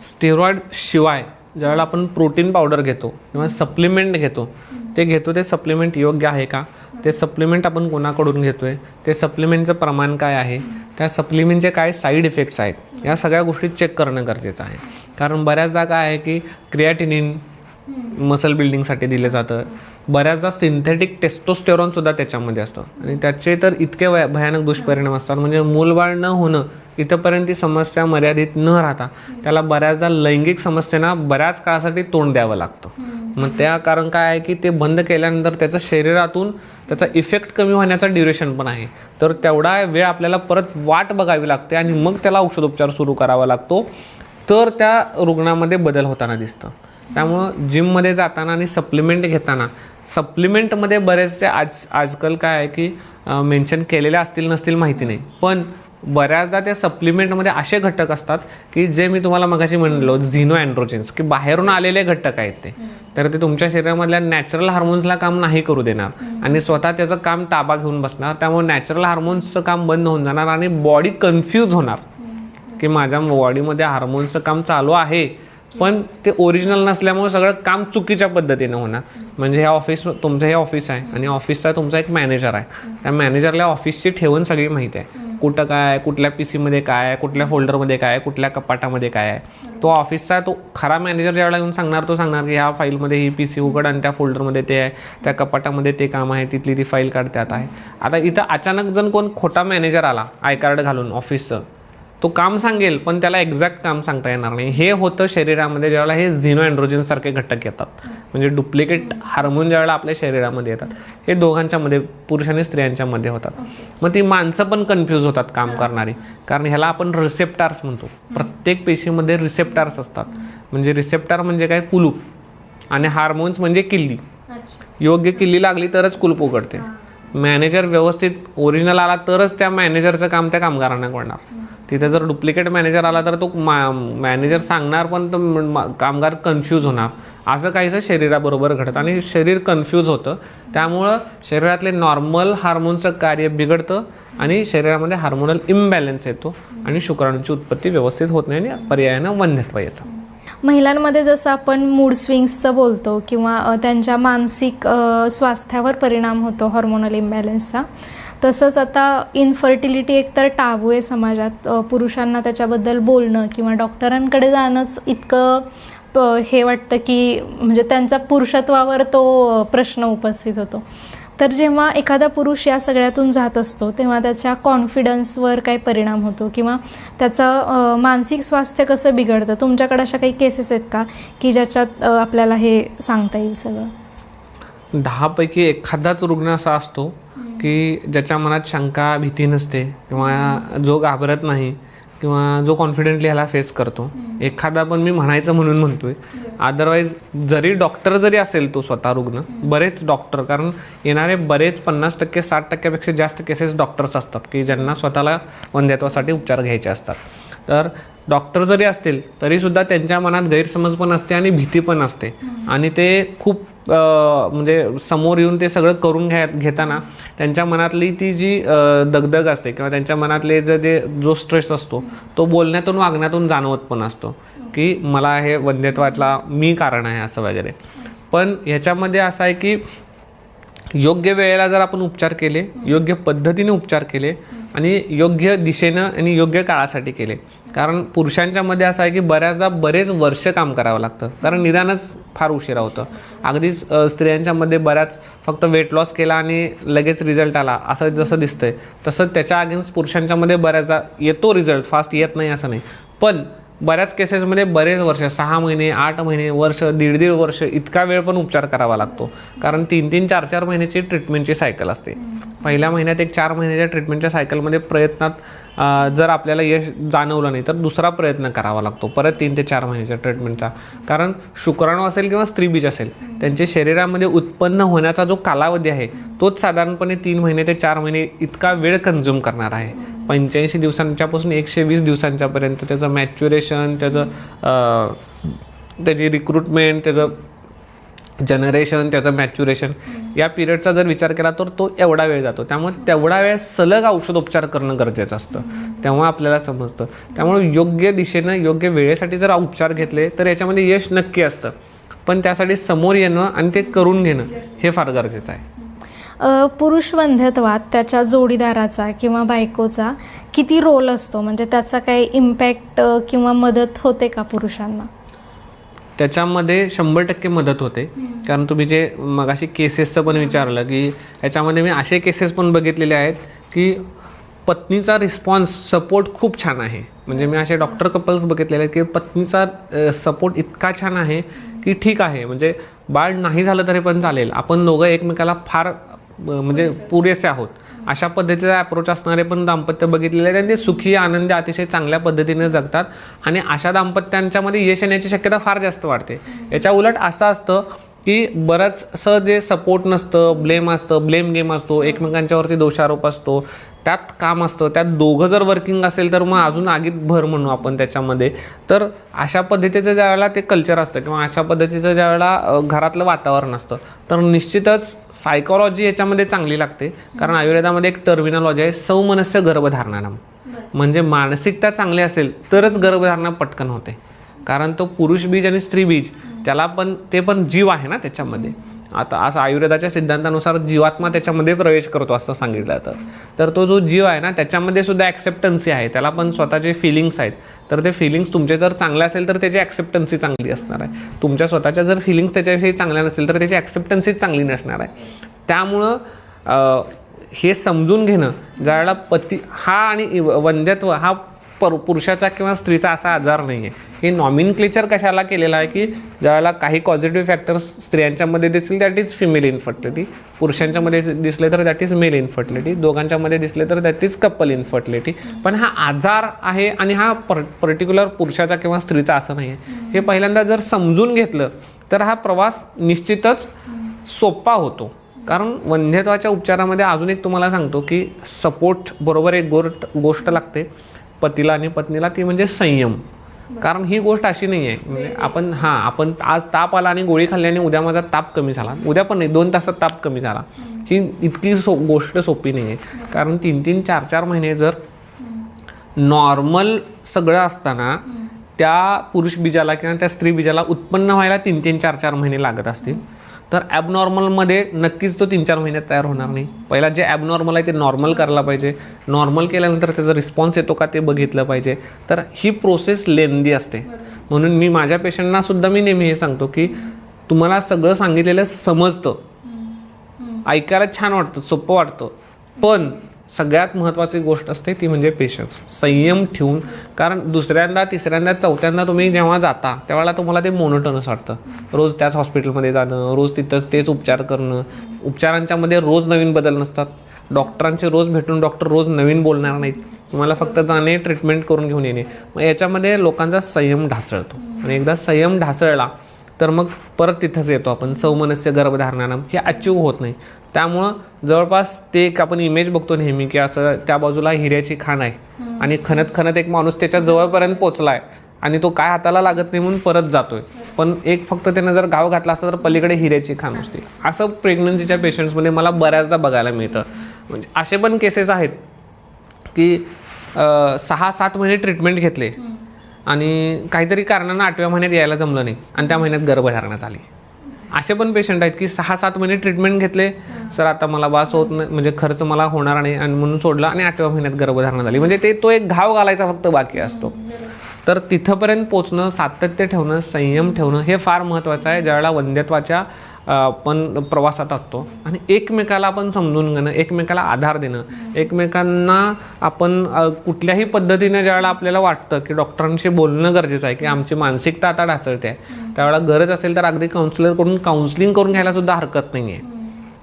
स्टेरॉइड शिवाय ज्यावेळेला आपण प्रोटीन पावडर घेतो किंवा सप्लिमेंट घेतो, ते सप्लिमेंट योग्य आहे का, ते सप्लिमेंट आपण कोणाकडून घेतोय, ते सप्लिमेंटचं प्रमाण काय आहे, त्या सप्लिमेंटचे काय साईड इफेक्ट्स आहेत, या सगळ्या गोष्टी चेक करणं गरजेचं आहे. कारण बऱ्याचदा काय आहे की क्रिएटिनिन मसल बिल्डिंगसाठी दिलं जातं, बऱ्याचदा सिंथेटिक टेस्टोस्टेरॉन सुद्धा त्याच्यामध्ये असतं आणि त्याचे तर इतके भयानक दुष्परिणाम असतात. म्हणजे मूलबाळ न होणं इथंपर्यंत ती समस्या मर्यादित न राहता त्याला बऱ्याचदा लैंगिक समस्येना बऱ्याच काळासाठी तोंड द्यावं लागतं. मग त्या कारण काय आहे की ते बंद केल्यानंतर त्याचं शरीरातून त्याचा इफेक्ट कमी होण्याचा ड्युरेशन पण आहे, तर तेवढा वेळ आपल्याला परत वाट बघावी लागते आणि मग त्याला औषधोपचार सुरू करावा लागतो, तर त्या रुग्णामध्ये बदल होताना दिसतं. त्यामुळं जिममध्ये जाताना आणि सप्लिमेंट घेताना, सप्लिमेंटमध्ये बरेचसे आजकाल काय आहे की मेन्शन केलेले असतील नसतील माहिती नाही, पण बऱ्याचदा त्या सप्लिमेंटमध्ये असे घटक असतात की जे मी तुम्हाला मगाशी म्हणलो झिनो अँड्रोजेन्स, की बाहेरून आलेले घटक आहेत ते, तर ते तुमच्या शरीरामधल्या नॅचरल हार्मोन्सला काम नाही करू देणार आणि स्वतः त्याचं काम ताबा घेऊन बसणार. त्यामुळे नॅचरल हार्मोन्सचं काम बंद होऊन जाणार आणि बॉडी कन्फ्यूज होणार की माझ्या बॉडीमध्ये हार्मोन्सचं काम चालू आहे पण ते ओरिजिनल नसल्यामुळे सगळं काम चुकीच्या पद्धतीने होणार. म्हणजे तुमचं हे ऑफिस आहे आणि ऑफिसचा तुमचा एक मॅनेजर आहे, त्या मॅनेजरला ऑफिसची ठेवण सगळी माहिती आहे, कुठं काय आहे, कुठल्या पीसीमध्ये काय आहे, कुठल्या फोल्डरमध्ये काय आहे, कुठल्या कपाटामध्ये काय आहे. तो ऑफिसचा तो खरा मॅनेजर ज्यावेळेला येऊन सांगणार, तो सांगणार की ह्या फाईलमध्ये ही पीसी उघड आणि त्या फोल्डरमध्ये ते आहे, त्या कपाटामध्ये ते काम आहे, तिथली ती फाईल काढ त्यात आहे. आता इथं अचानक जण कोण खोटा मॅनेजर आला आय कार्ड घालून ऑफिसचं, तो काम सांगेल पण त्याला एक्झॅक्ट काम सांगता येणार नाही. हे होतं शरीरामध्ये ज्यावेळेला हे झिनो अँड्रोजेन सारखे घटक येतात, म्हणजे डुप्लिकेट हार्मोन ज्यावेळेला आपल्या शरीरामध्ये येतात, हे दोघांच्या मध्ये, पुरुष आणि स्त्रियांच्या मध्ये होतात. मग ती माणसं पण कन्फ्यूज होतात काम करणारी, कारण ह्याला आपण रिसेप्टार्स म्हणतो. प्रत्येक पेशीमध्ये रिसेप्टार्स असतात. म्हणजे रिसेप्टार म्हणजे काय, कुलूप, आणि हार्मोन्स म्हणजे किल्ली. योग्य किल्ली लागली तरच कुलूप उघडते. मॅनेजर व्यवस्थित ओरिजिनल आला तरच त्या मॅनेजरचं काम त्या कामगारांना कळणार. तिथे जर डुप्लिकेट मॅनेजर आला तर तो मॅनेजर सांगणार पण तो कामगार कन्फ्यूज होणार. असं काहीसं शरीराबरोबर घडतं आणि शरीर कन्फ्यूज होतं. त्यामुळं शरीरातले नॉर्मल हार्मोनचं कार्य बिघडतं आणि शरीरामध्ये हार्मोनल इम्बॅलन्स येतो आणि शुक्राणूंची उत्पत्ती व्यवस्थित होत नाही आणि पर्यायानं वंध्यत्व येतं. महिलांमध्ये जसं आपण मूड स्विंग्सचं बोलतो किंवा त्यांच्या मानसिक स्वास्थ्यावर परिणाम होतो हॉर्मोनल इम्बॅलन्सचा, तसंच आता इनफर्टिलिटी एकतर टाबू आहे समाजात. पुरुषांना त्याच्याबद्दल बोलणं किंवा डॉक्टरांकडे जाणंच इतकं हे वाटतं की म्हणजे त्यांचा पुरुषत्वावर तो प्रश्न उपस्थित होतो. तर जेव्हा एखादा पुरुष या सगळ्यातून जात असतो तेव्हा त्याच्या कॉन्फिडन्सवर काही परिणाम होतो किंवा त्याचं मानसिक स्वास्थ्य कसं बिघडतं? तुमच्याकडे अशा काही केसेस आहेत का की ज्याच्यात आपल्याला हे सांगता येईल सगळं? 10 पैकी एखादाच रुग्ण असा असतो की ज्याच्या मनात शंका, भीती नसते किंवा जो घाबरत नाही किंवा जो कॉन्फिडेंटली ह्याला फेस करतो. एखादा पण मी म्हणायचं म्हणून म्हणतोय. अदरवाईज जरी डॉक्टर जरी असेल तो स्वतः रुग्ण, बरेच डॉक्टर, कारण येणारे बरेच 50% 60%पेक्षा जास्त केसेस डॉक्टर्स असतात की ज्यांना स्वतःला वंध्यत्वासाठी उपचार घ्यायचे असतात. तर डॉक्टर जरी असतील तरीसुद्धा त्यांच्या मनात गैरसमज पण असते आणि भीती पण असते आणि ते खूप म्हणजे समोर येऊन ते सगळं करून घेताना त्यांच्या मनातली ती जी दगदग असते किंवा त्यांच्या मनातले जो स्ट्रेस असतो तो बोलण्यातून, वागण्यातून जाणवत पण असतो की मला हे वंध्यत्वातला मी कारण आहे असं वगैरे. पण ह्याच्यामध्ये असं आहे की योग्य वेळेला जर आपण उपचार केले, योग्य पद्धतीने उपचार केले आणि योग्य दिशेनं आणि योग्य काळासाठी केले. कारण पुरुषांच्या मध्ये असं आहे की बऱ्याचदा बरेच वर्ष काम करावं लागतं, कारण निदानच फार उशिरा होतं. अगदीच स्त्रियांच्या मध्ये बऱ्याच फक्त वेट लॉस केला आणि लगेच रिझल्ट आला असं जसं दिसतंय, तसं त्याच्या अगेन्स्ट पुरुषांच्या मध्ये बऱ्याचदा येतो रिझल्ट, फास्ट येत नाही असं नाही. पण बऱ्याच केसेसमध्ये बरेच वर्ष, 6 महिने, 8 महिने, वर्ष, 1.5 वर्ष इतका वेळ पण उपचार करावा लागतो. कारण 3-3, 4-4 महिन्याची ट्रीटमेंटची सायकल असते. पहिल्या महिन्यात एक 4 महिन्याच्या ट्रीटमेंटच्या सायकलमध्ये प्रयत्नात जर आपल्याला यश जाणवलं नाही तर दुसरा प्रयत्न करावा लागतो परत 3 ते 4 महिन्याच्या ट्रीटमेंटचा. कारण शुक्राणू असेल किंवा स्त्रीबीज असेल, त्यांच्या शरीरामध्ये उत्पन्न होण्याचा जो कालावधी आहे तोच साधारणपणे 3 महिने ते 4 महिने इतका वेळ कंझ्युम करणार आहे. 85 दिवसांच्यापासून 120 दिवसांच्यापर्यंत त्याचं मॅच्युरेशन, त्याची रिक्रुटमेंट, त्याचं जनरेशन, त्याचं मॅच्युरेशन, या पिरियडचा जर विचार केला तर तो एवढा वेळ जातो. त्यामुळे तेवढा वेळ सलग औषधोपचार करणं गरजेचं असतं, तेव्हा आपल्याला समजतं. त्यामुळे योग्य दिशेनं योग्य वेळेसाठी जर उपचार घेतले तर याच्यामध्ये यश नक्की असतं. पण त्यासाठी समोर येणं आणि ते करून घेणं हे फार गरजेचं आहे. पुरुष वंध्यत्वात त्याच्या जोडीदाराचा किंवा बायकोचा किती रोल असतो, म्हणजे त्याचा काही इम्पॅक्ट किंवा मदत होते का पुरुषांना? त्याच्यामध्ये 100% मदत होते. कारण तुम्ही जे मगाशी केसेसचं पण विचारलं की ह्याच्यामध्ये मी असे केसेस पण बघितलेले आहेत की पत्नीचा रिस्पॉन्स, सपोर्ट खूप छान आहे. म्हणजे मी असे डॉक्टर कपल्स बघितलेले आहेत की पत्नीचा सपोर्ट इतका छान आहे की ठीक आहे, म्हणजे बाळ नाही झालं तरी पण चालेल, आपण दोघं एकमेकाला फार म्हणजे पुरेसे आहोत, अशा पद्धतीचा अप्रोच असणारे पण दाम्पत्य बघितलेले आहेत. आणि ते सुखी, आनंदी, अतिशय चांगल्या पद्धतीने जगतात आणि अशा दाम्पत्यांच्यामध्ये यश येण्याची शक्यता फार जास्त वाढते. याच्या उलट असं असतं की बरंचसं जे सपोर्ट नसतं, ब्लेम असतं, ब्लेम गेम असतो, एकमेकांच्यावरती दोषारोप असतो, त्यात काम असतं. त्यात दोघं जर वर्किंग असेल तर मग अजून आगीत भर म्हणू आपण त्याच्यामध्ये. तर अशा पद्धतीचं ज्यावेळेला ते कल्चर असतं किंवा अशा पद्धतीचं ज्यावेळेला घरातलं वातावरण असतं तर निश्चितच सायकॉलॉजी याच्यामध्ये चांगली लागते. कारण आयुर्वेदामध्ये एक टर्मिनॉलॉजी आहे, सौमनस्य गर्भधारणा. म्हणजे मानसिकता चांगली असेल तरच गर्भधारणा पटकन होते. कारण तो पुरुष बीज आणि स्त्री बीज त्याला पण ते पण जीव आहे ना त्याच्यामध्ये. आता असं आयुर्वेदाच्या सिद्धांतानुसार जीवात्मा त्याच्यामध्ये प्रवेश करतो असं सांगितलं जातं. तर तो जो जीव आहे ना त्याच्यामध्ये सुद्धा ॲक्सेप्टन्सी आहे, त्याला पण स्वतःचे फिलिंग्स आहेत. तर ते फिलिंग्स तुमचे जर चांगले असेल तर त्याची ॲक्सेप्टन्सी चांगली असणार आहे. तुमच्या स्वतःच्या जर फिलिंग्स त्याच्याविषयी चांगल्या नसेल तर त्याची ॲक्सेप्टन्सी चांगली नसणार आहे. त्यामुळं हे समजून घेणं, ज्यावेळेला पती हा आणि वंध्यत्व हा पुरुषाचा किंवा स्त्रीचा असा आजार नाही आहे. हे नॉमिनक्लेचर कशाला केलेलं आहे की ज्यावेळेला काही पॉझिटिव्ह फॅक्टर्स स्त्रियांच्यामध्ये दिसतील दॅट इज फिमेल इन्फर्टिलिटी, पुरुषांच्यामध्ये दिसले तर दॅट इज मेल इन्फर्टिलिटी, दोघांच्यामध्ये दिसले तर दॅट इज कपल इन्फर्टिलिटी. पण हा आजार आहे आणि हा पर्टिक्युलर पुरुषाचा किंवा स्त्रीचा असं नाही आहे. हे पहिल्यांदा जर समजून घेतलं तर हा प्रवास निश्चितच सोपा होतो. कारण वंध्यत्वाच्या उपचारामध्ये अजून एक तुम्हाला सांगतो की सपोर्ट बरोबर एक गोष्ट लागते पतीला आणि पत्नीला, ती म्हणजे संयम. कारण ही गोष्ट अशी नाही आहे म्हणजे आपण आज ताप आला आणि गोळी खाल्ली आणि उद्या माझा ताप कमी झाला, उद्या पण नाही 2 तासात ताप कमी झाला, ही इतकी गोष्ट सोपी नाही आहे. कारण 3-3, 4-4 महिने जर नॉर्मल सगळं असताना त्या पुरुष बीजाला किंवा त्या स्त्री बीजाला उत्पन्न व्हायला 3-3, 4-4 महिने लागत असतील तर ॲबनॉर्मलमध्ये नक्कीच तो 3-4 महिन्यात तयार होणार नाही. पहिला जे ॲबनॉर्मल आहे ते नॉर्मल करायला पाहिजे. नॉर्मल केल्यानंतर त्याचा रिस्पॉन्स येतो का ते बघितलं पाहिजे. तर ही प्रोसेस लेंदी असते. म्हणून मी माझ्या पेशंटना सुद्धा मी नेहमी हे सांगतो की तुम्हाला सगळं सांगितलेलं समजतं, ऐकायला छान वाटतं, सोपं वाटतं, पण सगळ्यात महत्त्वाची गोष्ट असते ती म्हणजे पेशन्स, संयम ठेवून. कारण दुसऱ्यांदा, तिसऱ्यांदा, चौथ्यांदा तुम्ही जेव्हा जाता त्यावेळेला तुम्हाला ते मोनोटोनस वाटतं. रोज त्याच हॉस्पिटलमध्ये जाणं, रोज तिथंच तेच उपचार करणं, उपचारांच्यामध्ये रोज नवीन बदल नसतात. डॉक्टरांचे रोज भेटून डॉक्टर रोज नवीन बोलणार नाहीत, तुम्हाला फक्त जाणे, ट्रीटमेंट करून घेऊन येणे. मग याच्यामध्ये लोकांचा संयम ढासळतो आणि एकदा संयम ढासळला तर मग परत तिथंच येतो आपण, सौमनस्य गर्भधारणा हे अचीव होत नाही. त्यामुळं जवळपास ते एक आपण इमेज बघतो नेहमी की असं त्या बाजूला हिऱ्याची खाण आहे आणि खणत खणत एक माणूस त्याच्या जवळपर्यंत पोचलाय आणि तो काय हाताला लागत नाही म्हणून परत जातोय, पण एक फक्त त्यानं जर गाव घातला असता तर पलीकडे हिऱ्याची खाण असते. असं प्रेग्नन्सीच्या पेशंट्समध्ये मला बऱ्याचदा बघायला मिळतं. म्हणजे असे पण केसेस आहेत की 6-7 महिने ट्रीटमेंट घेतले आणि काहीतरी कारणानं 8व्या महिन्यात यायला जमलं नाही आणि त्या महिन्यात गर्भधारणा झाली. असे पण पेशंट आहेत की 6-7 महिने ट्रीटमेंट घेतले, सर आता मला बास होत नाही, म्हणजे खर्च मला होणार नाही आणि म्हणून सोडला आणि 8व्या महिन्यात गर्भधारणा झाली. म्हणजे तो एक घाव घालायचा फक्त बाकी असतो. तर तिथंपर्यंत पोचणं, सातत्य ठेवणं, संयम ठेवणं हे फार महत्त्वाचं आहे ज्यावेळेला वंध्यत्वाच्या पण प्रवासात असतो. आणि एकमेकाला आपण समजून घेणं, एकमेकाला आधार देणं, एकमेकांना आपण कुठल्याही पद्धतीने ज्यावेळेला आपल्याला वाटतं की डॉक्टरांशी बोलणं गरजेचं आहे की आमची मानसिकता आता ढासळते आहे, त्यावेळेला गरज असेल तर अगदी काउन्सिलरकडून काउन्सिलिंग करून घ्यायला सुद्धा हरकत नाही आहे.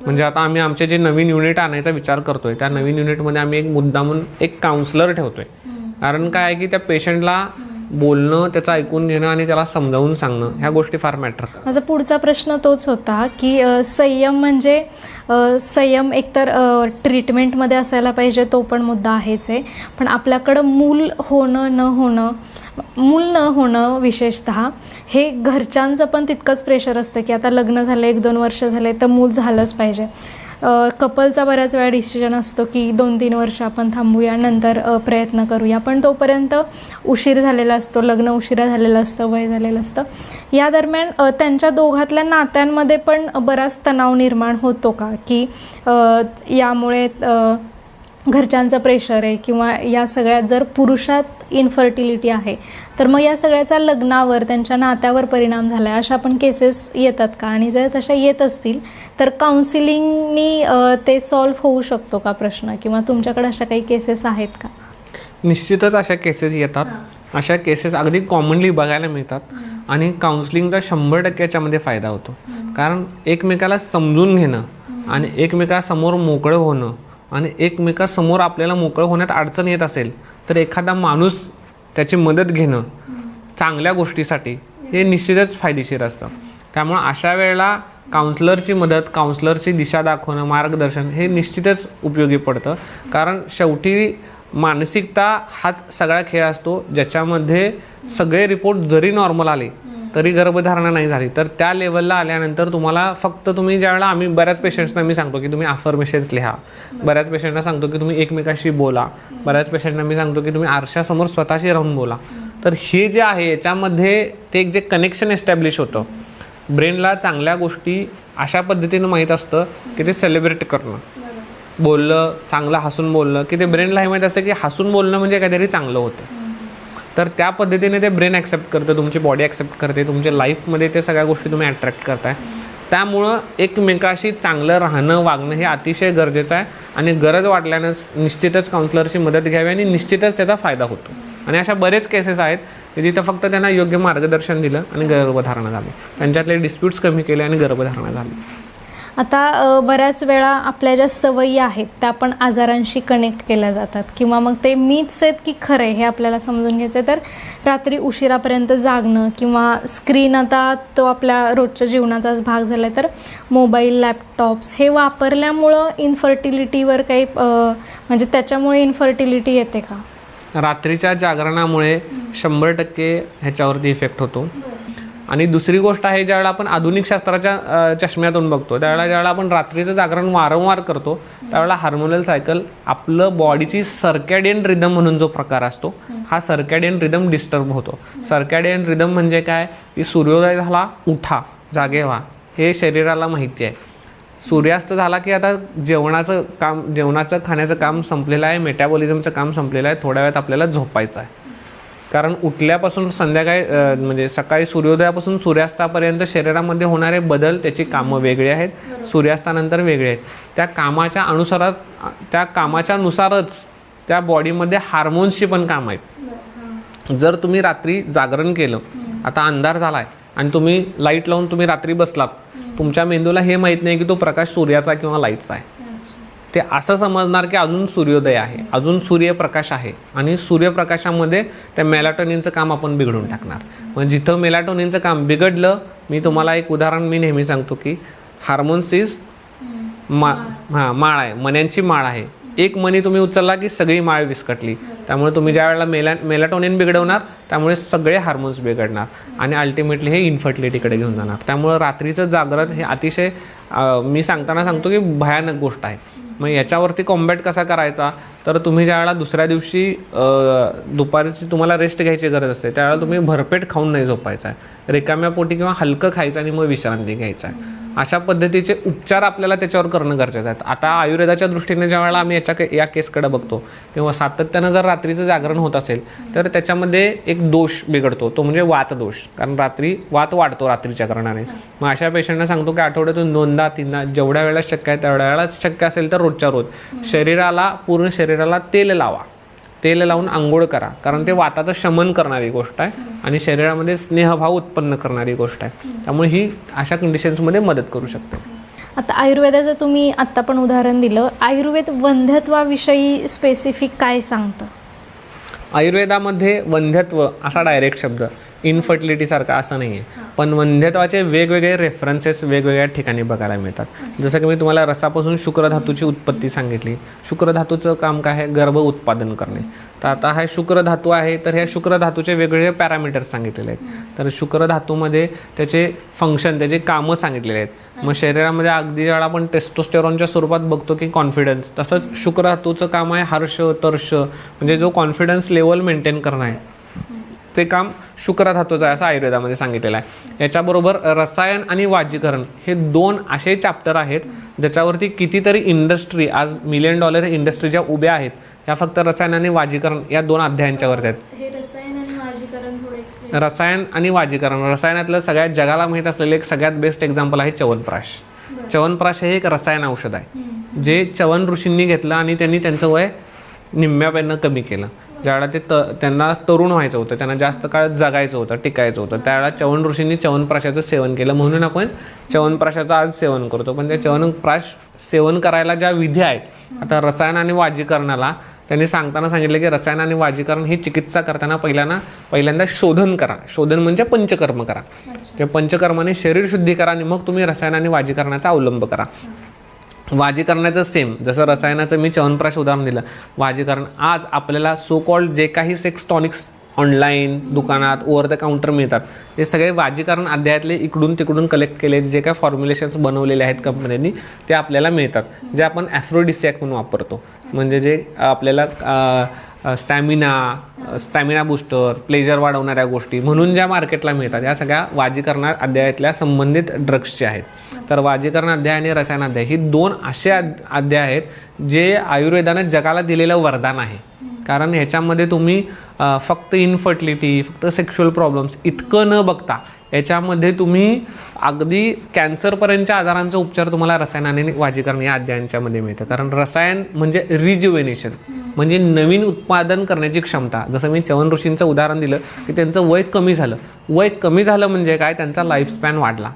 म्हणजे आता आम्ही आमचे जे नवीन युनिट आणायचा विचार करतोय, त्या नवीन युनिटमध्ये आम्ही एक मुद्दा म्हणून एक काउन्सिलर ठेवतोय. कारण काय आहे की त्या पेशंटला बोलणं, त्याचं ऐकून घेणं आणि त्याला समजावून सांगणं ह्या गोष्टी फार मॅटर करतात. माझा पुढचा प्रश्न तोच होता की संयम म्हणजे संयम एकतर ट्रीटमेंटमध्ये असायला पाहिजे, तो पण मुद्दा आहेच आहे. पण आपल्याकडं मूल न होणं विशेषतः हे घरच्यांचं पण तितकंच प्रेशर असतं की आता लग्न झालं, 1-2 वर्ष झाले तर मूल झालंच पाहिजे. कपलचा बऱ्याच वेळा डिसिजन असतो की 2-3 वर्ष आपण थांबूया, नंतर प्रयत्न करूया. पण तोपर्यंत उशीर झालेला असतो, लग्न उशिरा झालेलं असतं, वय झालेलं असतं. या दरम्यान त्यांच्या दोघातल्या नात्यांमध्ये पण बराच तणाव निर्माण होतो का की यामुळे घरच्यांचं प्रेशर आहे किंवा या सगळ्यात जर पुरुषात इन्फर्टिलिटी आहे तर मग या सगळ्याचा लग्नावर, त्यांच्या नात्यावर परिणाम झाला आहे, अशा पण केसेस येतात का? आणि जर तशा येत असतील तर काउन्सिलिंगनी ते सॉल्व्ह होऊ शकतो का प्रश्न, किंवा तुमच्याकडे अशा काही केसेस आहेत का? निश्चितच अशा केसेस येतात. अशा केसेस अगदी कॉमनली बघायला मिळतात आणि काउन्सिलिंगचा 100% याच्यामध्ये फायदा होतो. कारण एकमेकाला समजून घेणं आणि एकमेकासमोर मोकळं होणं आणि एकमेकासमोर आपल्याला मोकळं होण्यात अडचण येत असेल तर एखादा माणूस त्याची मदत घेणं चांगल्या गोष्टीसाठी हे निश्चितच फायदेशीर असतं. त्यामुळे अशा वेळेला काउन्सलरची मदत, काउन्सलरची दिशा दाखवणं, मार्गदर्शन हे निश्चितच उपयोगी पडतं. कारण शेवटी मानसिकता हाच सगळा खेळ असतो ज्याच्यामध्ये सगळे रिपोर्ट जरी नॉर्मल आले तरी गर्भधारणा नाही झाली तर त्या लेवलला आल्यानंतर तुम्हाला फक्त तुम्ही ज्यावेळेला आम्ही बऱ्याच पेशंट्सना मी सांगतो की तुम्ही अफर्मेशन्स लिहा, बऱ्याच पेशंटना सांगतो की तुम्ही एकमेकाशी बोला, बऱ्याच पेशंटना मी सांगतो की तुम्ही आरशासमोर स्वतःशी राहून बोला. तर हे जे आहे याच्यामध्ये ते एक जे कनेक्शन एस्टॅब्लिश होतं, ब्रेनला चांगल्या गोष्टी अशा पद्धतीनं माहीत असतं की ते सेलिब्रेट करणं, बोललं, चांगलं हसून बोललं की ते ब्रेनला हे माहीत असतं की हसून बोलणं म्हणजे काहीतरी चांगलं होतं. तर त्या पद्धतीने ते ब्रेन ॲक्सेप्ट करतं, तुमची बॉडी ॲक्सेप्ट करते, तुमच्या लाईफमध्ये ते सगळ्या गोष्टी तुम्ही अट्रॅक्ट करताय. त्यामुळं एकमेकाशी चांगलं राहणं, वागणं हे अतिशय गरजेचं आहे. आणि गरज वाटल्यानं निश्चितच काउन्सिलरची मदत घ्यावी आणि निश्चितच त्याचा फायदा होतो. आणि अशा बरेच केसेस आहेत की जिथं फक्त त्यांना योग्य मार्गदर्शन दिलं आणि गर्भधारणा झाली, त्यांच्यातले डिस्प्यूट्स कमी केले आणि गर्भधारणा झाली. आता बऱ्याच वेळा आपल्या ज्या सवयी आहेत त्या पण आजारांशी कनेक्ट केल्या जातात, किंवा मग ते मीच आहेत की खरं आहे हे आपल्याला समजून घ्यायचं आहे. तर रात्री उशिरापर्यंत जागणं किंवा स्क्रीन, आता तो आपल्या रोजच्या जीवनाचाच भाग झाला आहे, तर मोबाईल, लॅपटॉप्स हे वापरल्यामुळं इन्फर्टिलिटीवर काही म्हणजे त्याच्यामुळे इन्फर्टिलिटी येते का? रात्रीच्या जागरणामुळे 100% ह्याच्यावरती इफेक्ट होतो. आणि दुसरी गोष्ट आहे, ज्यावेळेला आपण आधुनिक शास्त्राच्या चष्म्यातून बघतो ज्यावेळेला आपण रात्रीचं जागरण वारंवार करतो त्यावेळेला हार्मोनल सायकल, आपलं बॉडीची सर्कॅडियन रिदम म्हणून जो प्रकार असतो, हा सर्कॅडियन रिदम डिस्टर्ब होतो. सर्कॅडियन रिदम म्हणजे काय की सूर्योदय झाला, उठा, जागे व्हा, हे शरीराला माहिती आहे. सूर्यास्त झाला की आता जेवणाचं खाण्याचं काम संपलेलं आहे, मेटाबॉलिझमचं काम संपलेलं आहे, थोड्या वेळात आपल्याला झोपायचं आहे. कारण उठल्यापासून संध्याकाळी म्हणजे सकाळी सूर्योदयापासून सूर्यास्तापर्यंत शरीरामध्ये होणारे बदल, त्याची कामं वेगळी आहेत, सूर्यास्तानंतर वेगळे आहेत. त्या कामाच्यानुसारच त्या बॉडीमध्ये हार्मोन्सची पण कामं आहेत. जर तुम्ही रात्री जागरण केलं, आता अंधार झाला आहे आणि तुम्ही लाईट लावून तुम्ही रात्री बसलात, तुमच्या मेंदूला हे माहीत नाही की तो प्रकाश सूर्याचा किंवा लाईटचा आहे. ते असं समजणार की अजून सूर्योदय आहे, अजून सूर्यप्रकाश आहे, आणि सूर्यप्रकाशामध्ये त्या मेलाटोनिनचं काम आपण बिघडून टाकणार. मग जिथं मेलाटोनिनचं काम बिघडलं, मी तुम्हाला एक उदाहरण मी नेहमी सांगतो की हार्मोन्स इज माळ आहे, मण्यांची माळ आहे. एक मणी तुम्ही उचलला की सगळी माळ विस्कटली. त्यामुळे तुम्ही ज्या वेळेला मेलाटोनिन बिघडवणार त्यामुळे सगळे हार्मोन्स बिघडणार आणि अल्टिमेटली हे इन्फर्टिलिटीकडे घेऊन जाणार. त्यामुळे रात्रीचं जागरण हे अतिशय मी सांगतो की भयानक गोष्ट आहे. मग याच्यावरती कॉम्बॅट कसा करायचा, तर तुम्ही ज्यावेळेला दुसऱ्या दिवशी दुपारची तुम्हाला रेस्ट घ्यायची गरज असते त्यावेळेला तुम्ही भरपेट खाऊन नाही झोपायचं आहे, रिकाम्या पोटी किंवा हलकं खायचं आणि मग विश्रांती घ्यायचं आहे. अशा पद्धतीचे उपचार आपल्याला त्याच्यावर करणं गरजेचं आहे. आता आयुर्वेदाच्या दृष्टीने ज्या वेळेला आम्ही या केसकडे बघतो किंवा सातत्यानं जर रात्रीचं जागरण होत असेल तर त्याच्यामध्ये एक दोष बिघडतो, तो म्हणजे वात दोष. कारण रात्री वात वाढतो रात्रीच्या कारणाने. मग अशा पेशंटना सांगतो की आठवड्यातून 2दा 3दा जेवढ्या वेळेला शक्य आहे तेवढ्या वेळेला शक्य असेल तर रोजच्या रोज पूर्ण शरीराला तेल लावा, तेल लावून आंघोळ करा. कारण ते वाताचं शमन करणारी गोष्ट आहे आणि शरीरामध्ये स्नेहभाव उत्पन्न करणारी गोष्ट आहे. त्यामुळे ही अशा कंडिशन्समध्ये मदत करू शकते. आता आयुर्वेदाचं तुम्ही आत्ता पण उदाहरण दिलं, आयुर्वेद वंध्यत्वाविषयी स्पेसिफिक काय सांगतं? आयुर्वेदामध्ये वंध्यत्व असा डायरेक्ट शब्द इनफर्टिलिटीसारखा असं नाही आहे, पण वंध्यत्वाचे वेगवेगळे रेफरन्सेस वेगवेगळ्या ठिकाणी बघायला मिळतात. जसं की मी तुम्हाला रसापासून शुक्रधातूची उत्पत्ती सांगितली. शुक्रधातूचं काम काय आहे? गर्भ उत्पादन करणे. तर आता हा शुक्रधातू आहे, तर ह्या शुक्रधातूचे वेगवेगळे पॅरामीटर्स सांगितलेले आहेत. तर शुक्रधातूमध्ये त्याचे फंक्शन, त्याचे कामं सांगितलेले आहेत. मग शरीरामध्ये अगदी ज्यावेळेला आपण टेस्टोस्टेरॉनच्या स्वरूपात बघतो की कॉन्फिडन्स, तसंच शुक्रधातूचं काम आहे हर्ष, तर्ष, म्हणजे जो कॉन्फिडन्स लेवल मेंटेन करणं आहे ते काम शुक्रधातूचं आहे असं आयुर्वेदामध्ये सांगितलेलं आहे. याच्याबरोबर रसायन आणि वाजीकरण हे 2 असे चॅप्टर आहेत ज्याच्यावरती कितीतरी इंडस्ट्री, आज $1 मिलियन इंडस्ट्री ज्या उभ्या आहेत ह्या फक्त रसायन आणि वाजीकरण या 2 अध्यायांच्यावरती आहेत. हे रसायन आणि वाजीकरण थोडं एक्सप्लेन. रसायन आणि वाजीकरण, रसायनातलं सगळ्यात जगाला माहीत असलेलं एक सगळ्यात बेस्ट एक्झाम्पल आहे च्यवनप्राश. च्यवनप्राश हे एक रसायन औषध आहे जे च्यवन ऋषींनी घेतलं आणि त्यांनी त्यांचं वय निम्म्यापेनं कमी केलं. ज्यावेळेला त्यांना तरुण व्हायचं होतं, त्यांना जास्त काळ जगायचं होतं, टिकायचं होतं, त्यावेळेला च्यवन ऋषींनी च्यवनप्राशाचं सेवन केलं. म्हणून आपण च्यवनप्राशाचं आज सेवन करतो. पण त्या च्यवनप्राश सेवन करायला ज्या विधी आहेत, आता रसायन आणि वाजीकरणाला त्यांनी सांगताना सांगितलं की रसायन आणि वाजीकरण ही चिकित्सा करताना पहिल्यांदा शोधन करा. शोधन म्हणजे पंचकर्म करा. ते पंचकर्माने शरीर शुद्धी करा आणि मग तुम्ही रसायन आणि वाजीकरणाचा अवलंब करा. वाजीकरणाचं सेम, जसं रसायनाचं मी च्यवनप्राश उदाहरण दिलं, वाजीकरण आज आपल्याला सो कॉल्ड जे काही सेक्स टॉनिक्स ऑनलाईन दुकानात ओव्हर द काउंटर मिळतात ते सगळे वाजीकरण अध्यायातले इकडून तिकडून कलेक्ट केले जे काही फॉर्म्युलेशन्स बनवलेले आहेत कंपन्यांनी ते आपल्याला मिळतात, जे आपण ॲफ्रोडिसियाक म्हणून वापरतो. म्हणजे जे आपल्याला स्टॅमिना बुस्टर, प्लेजर वाढवणाऱ्या गोष्टी म्हणून ज्या मार्केटला मिळतात या सगळ्या वाजीकरण अध्यायातल्या संबंधित ड्रग्सचे आहेत. तर वाजीकरण अध्याय आणि रसायन अध्याय ही 2 असे अध्याय आहेत जे आयुर्वेदानं जगाला दिलेलं वरदान आहे. कारण ह्याच्यामध्ये तुम्ही फक्त इनफर्टिलिटी, फक्त सेक्शुअल प्रॉब्लेम्स इतकं न बघता याच्यामध्ये तुम्ही अगदी कॅन्सरपर्यंतच्या आजारांचा उपचार तुम्हाला रसायन आणि वाजीकरण या अध्यायांच्यामध्ये मिळतं. कारण रसायन म्हणजे रिज्युवेनेशन, म्हणजे नवीन उत्पादन करण्याची क्षमता. जसं मी च्यवन ऋषींचं उदाहरण दिलं की त्यांचं वय कमी झालं. वय कमी झालं म्हणजे काय? त्यांचा लाईफस्पॅन वाढला.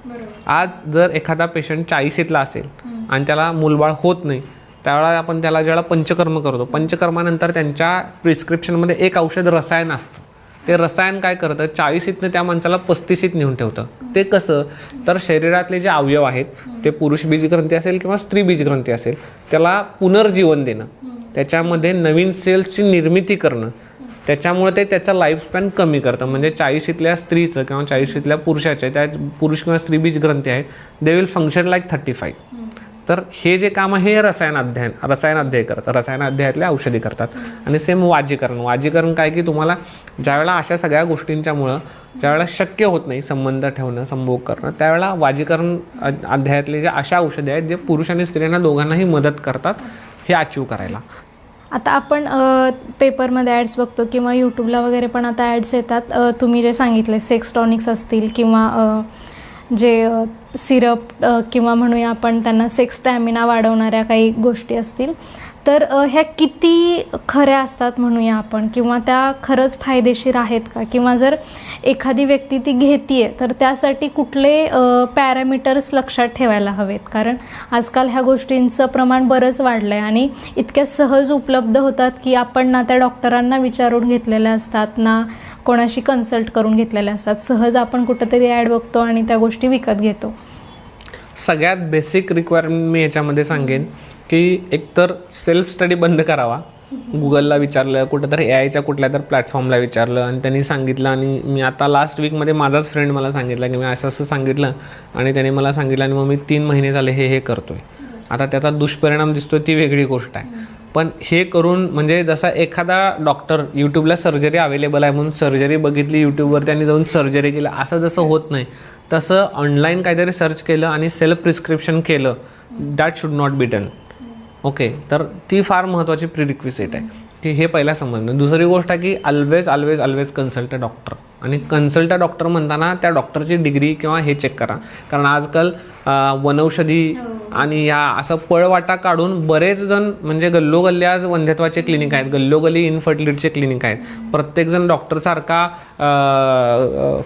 आज जर एखादा पेशंट 40ला असेल आणि त्याला मूलबाळ होत नाही, त्यावेळेला आपण त्याला ज्यावेळेला पंचकर्म करतो, पंचकर्मानंतर त्यांच्या प्रिस्क्रिप्शनमध्ये एक औषध रसायन असतं. ते रसायन काय करतं? 40नं त्या माणसाला 35 नेऊन ठेवतं. ते कसं? तर शरीरातले जे अवयव आहेत ते पुरुष बीजग्रंथी असेल किंवा स्त्री बीजग्रंथी असेल त्याला पुनर्जीवन देणं, त्याच्यामध्ये नवीन सेल्सची निर्मिती करणं, त्याच्यामुळे ते त्याचा लाईफस्पॅन कमी करतं. म्हणजे 40ल्या स्त्रीचं किंवा 40ल्या पुरुषाचे, त्या पुरुष किंवा स्त्री बीजग्रंथी आहेत, दे विल फंक्शन लाईक 35. तर हे जे काम आहे हे रसायन अध्याय करतात, रसायन अध्यायातल्या औषधी करतात. आणि सेम वाजीकरण काय की तुम्हाला ज्यावेळेला अशा सगळ्या गोष्टींच्यामुळं ज्यावेळेला शक्य होत नाही संबंध ठेवणं, संभोग करणं, त्यावेळेला वाजीकरण अध्यायातले जे अशा औषधे आहेत जे पुरुष आणि स्त्रियांना दोघांनाही मदत करतात हे अचीव करायला. आता आपण पेपरमध्ये ॲड्स बघतो किंवा यूट्यूबला वगैरे पण आता ॲड्स येतात. तुम्ही जे सांगितले सेक्स टॉनिक्स असतील किंवा जे सिरप किंवा म्हणूया आपण त्यांना सेक्स स्टॅमिना वाढवणाऱ्या काही गोष्टी असतील, तर ह्या किती खऱ्या असतात म्हणूया आपण, किंवा त्या खरंच फायदेशीर आहेत का? किंवा जर एखादी व्यक्ती ती घेतीये तर त्यासाठी कुठले पॅरामीटर्स लक्षात ठेवायला हवेत? कारण आजकाल ह्या गोष्टींचं प्रमाण बरंच वाढलं आहे आणि इतक्या सहज उपलब्ध होतात की आपण ना त्या डॉक्टरांना विचारून घेतलेल्या असतात ना कोणाशी कन्सल्ट करून घेतलेल्या असतात. सहज आपण कुठंतरी ॲड बघतो आणि त्या गोष्टी विकत घेतो. सगळ्यात बेसिक रिक्वायरमेंट मी याच्यामध्ये सांगेन की एकतर सेल्फ स्टडी बंद करावा. गुगलला विचारलं, कुठंतरी AIच्या कुठल्या तर प्लॅटफॉर्मला विचारलं आणि त्यांनी सांगितलं. आणि मी आता लास्ट वीकमध्ये माझाच फ्रेंड मला सांगितलं की मी असं सांगितलं आणि त्याने मला सांगितलं आणि मग मी 3 महिने झाले हे करतोय. आता त्याचा दुष्परिणाम दिसतोय ती वेगळी गोष्ट आहे. पण हे करून म्हणजे जसा एखादा डॉक्टर यूट्यूबला सर्जरी अवेलेबल आहे म्हणून सर्जरी बघितली यूट्यूबवर त्यांनी जाऊन सर्जरी केलं असं जसं होत नाही, तसं ऑनलाईन काहीतरी सर्च केलं आणि सेल्फ प्रिस्क्रिप्शन केलं, that should not be done. Okay, तर ती फार महत्त्वाची प्रिरिक्विजिट आहे की हे पहिला समजणं. दुसरी गोष्ट आहे की ऑलवेज कन्सल्ट अ डॉक्टर. आणि कन्सल्ट अ डॉक्टर म्हणताना त्या डॉक्टरची डिग्री किंवा हे चेक करा, कारण आजकाल वनौषधी आणि ह्या असं पळवाटा काढून बरेच जण म्हणजे गल्लोगल्ली आज वंध्यत्वाचे क्लिनिक आहेत, गल्लोगल्ली इनफर्टिलिटीचे क्लिनिक आहेत. प्रत्येकजण डॉक्टरसारखा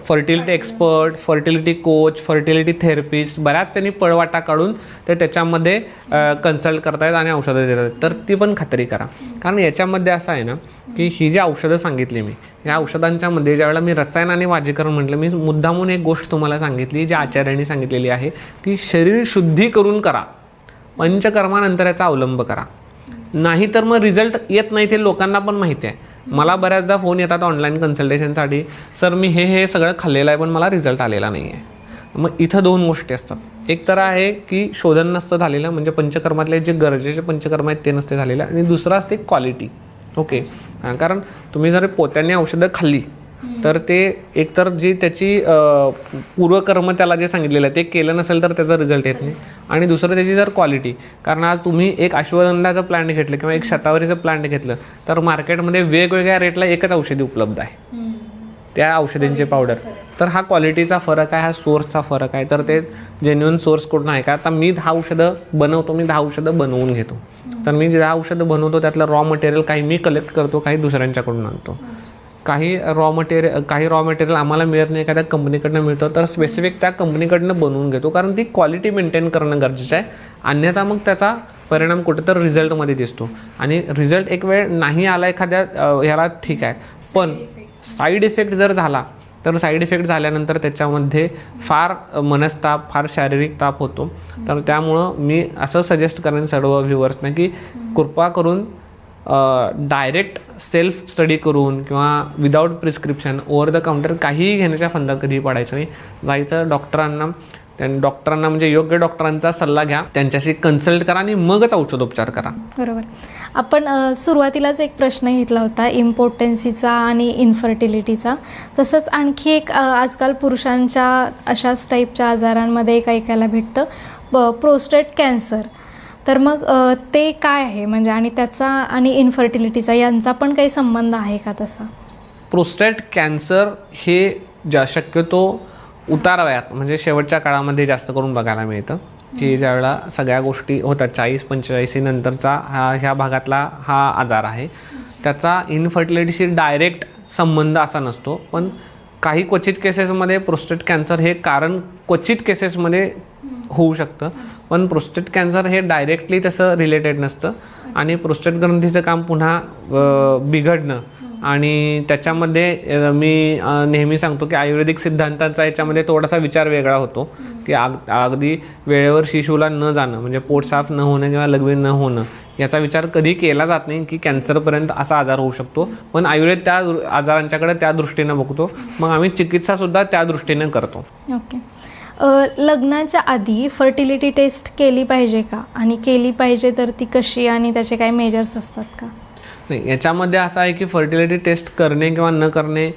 fertility expert, fertility coach, fertility therapist बऱ्याच त्यांनी पळवाटा काढून ते त्याच्यामध्ये कन्सल्ट करतायत आणि औषधं देत आहेत. तर ती पण खात्री करा, कारण याच्यामध्ये असं आहे ना की ही जी औषधं सांगितली मी, या औषधांच्या मध्ये ज्यावेळेला मी रसायन आणि वाजीकरण म्हटलं, मी मुद्दामून एक गोष्ट तुम्हाला सांगितली जी आचार्यांनी सांगितलेली आहे की शरीर शुद्धी करून करा, पंचकर्मानंतर याचा अवलंब करा, नाही तर मग रिझल्ट येत नाही. ते लोकांना पण माहिती आहे. मला बऱ्याचदा फोन येतात ऑनलाईन कन्सल्टेशनसाठी, सर मी हे सगळं खाल्लेलं आहे पण मला रिझल्ट आलेला नाही आहे. मग इथं दोन गोष्टी असतात. एक तर आहे की शोधन नसतं झालेलं, म्हणजे पंचकर्मातले जे गरजेचे पंचकर्म आहेत ते नसते झालेलं, आणि दुसरं असते क्वालिटी. ओके, कारण तुम्ही जर पोत्याने औषधं खाल्ली तर ते एकतर जी त्याची पूर्वकर्म त्याला जे सांगितलेलं आहे ते केलं नसेल तर त्याचा रिझल्ट येत नाही, आणि दुसरं त्याची जर क्वालिटी. कारण आज तुम्ही एक अश्वगंधाचं प्लांट घेतलं किंवा एक शतावरीचं प्लांट घेतलं तर मार्केटमध्ये वेगवेगळ्या रेटला एकच औषधी उपलब्ध आहे, त्या औषधींचे पावडर. तर हा क्वालिटीचा फरक आहे, हा सोर्सचा फरक आहे. तर ते जेन्युइन सोर्स कुठून आहे का? आता मी 10 औषधं बनवतो, मी 10 औषधं बनवून घेतो. तर मी जे 10 औषधं बनवतो त्यातलं रॉ मटेरियल काही मी कलेक्ट करतो, काही दुसऱ्यांच्याकडून आणतो. काही रॉ मटेरियल आम्हाला मिळत नाही, एखाद्या कंपनीकडनं मिळतं, तर स्पेसिफिक त्या कंपनीकडनं बनवून घेतो, कारण ती क्वालिटी मेंटेन करणं गरजेचं आहे. अन्यथा मग त्याचा परिणाम कुठेतरी रिझल्टमध्ये दिसतो, आणि रिझल्ट एक वेळ नाही आला एखाद्या ह्याला ठीक आहे, पण साईड इफेक्ट जर झाला तर साईड इफेक्ट झाल्यानंतर त्याच्यामध्ये फार मनस्ताप, फार शारीरिक ताप होतो. तर त्यामुळं मी असं सजेस्ट करेन सर्व व्ह्युअर्सना की कृपा करून डायरेक्ट सेल्फ स्टडी करून किंवा without prescription over the counter काहीही घेण्याच्या फंदात कधी पडायचं नाही. जायचं डॉक्टरांना म्हणजे योग्य डॉक्टरांचा सल्ला घ्या, त्यांच्याशी कन्सल्ट करा आणि मगच औषधोपचार करा. बरोबर. आपण सुरुवातीलाच एक प्रश्न घेतला होता इम्पोर्टन्सीचा आणि इन्फर्टिलिटीचा. तसंच आणखी एक आजकाल पुरुषांच्या अशाच टाईपच्या आजारांमध्ये एक ऐकायला भेटतं प्रोस्टेट कॅन्सर. तर मग ते काय आहे म्हणजे, आणि त्याचा आणि इन्फर्टिलिटीचा यांचा पण काही संबंध आहे का तसा? प्रोस्टेट कॅन्सर हे शक्यतो उतार वयात म्हणजे शेवटच्या काळामध्ये जास्त करून बघायला मिळतं, की ज्यावेळेला सगळ्या गोष्टी होतात 40-45 नंतरचा ह्या भागातला हा आजार आहे. त्याचा इन्फर्टिलिटीशी डायरेक्ट संबंध असा नसतो, पण काही क्वचित केसेसमध्ये प्रोस्टेट कॅन्सर हे कारण क्वचित केसेसमध्ये होऊ शकतं, पण प्रोस्टेट कॅन्सर हे डायरेक्टली तसं रिलेटेड नसतं. आणि प्रोस्टेट ग्रंथीचं काम पुन्हा बिघडणं, आणि त्याच्यामध्ये मी नेहमी सांगतो की आयुर्वेदिक सिद्धांतांचा याच्यामध्ये थोडासा विचार वेगळा होतो, की अगदी वेळेवर शिशूला न जाणं म्हणजे पोट साफ न होणं किंवा लघवीन न होणं याचा विचार कधी केला जात नाही की कॅन्सरपर्यंत असा आजार होऊ शकतो. पण आयुर्वेद त्या आजारांच्याकडे त्या दृष्टीनं बघतो, मग आम्ही चिकित्सासुद्धा त्या दृष्टीनं करतो. ओके. लग्नाच्या आधी फर्टिलिटी टेस्ट केली पाहिजे का, आणि केली पाहिजे तर ती कशी, आणि त्याचे काही मेजर्स असतात का? नाही, याच्यामध्ये असं आहे की फर्टिलिटी टेस्ट करणे किंवा न करणे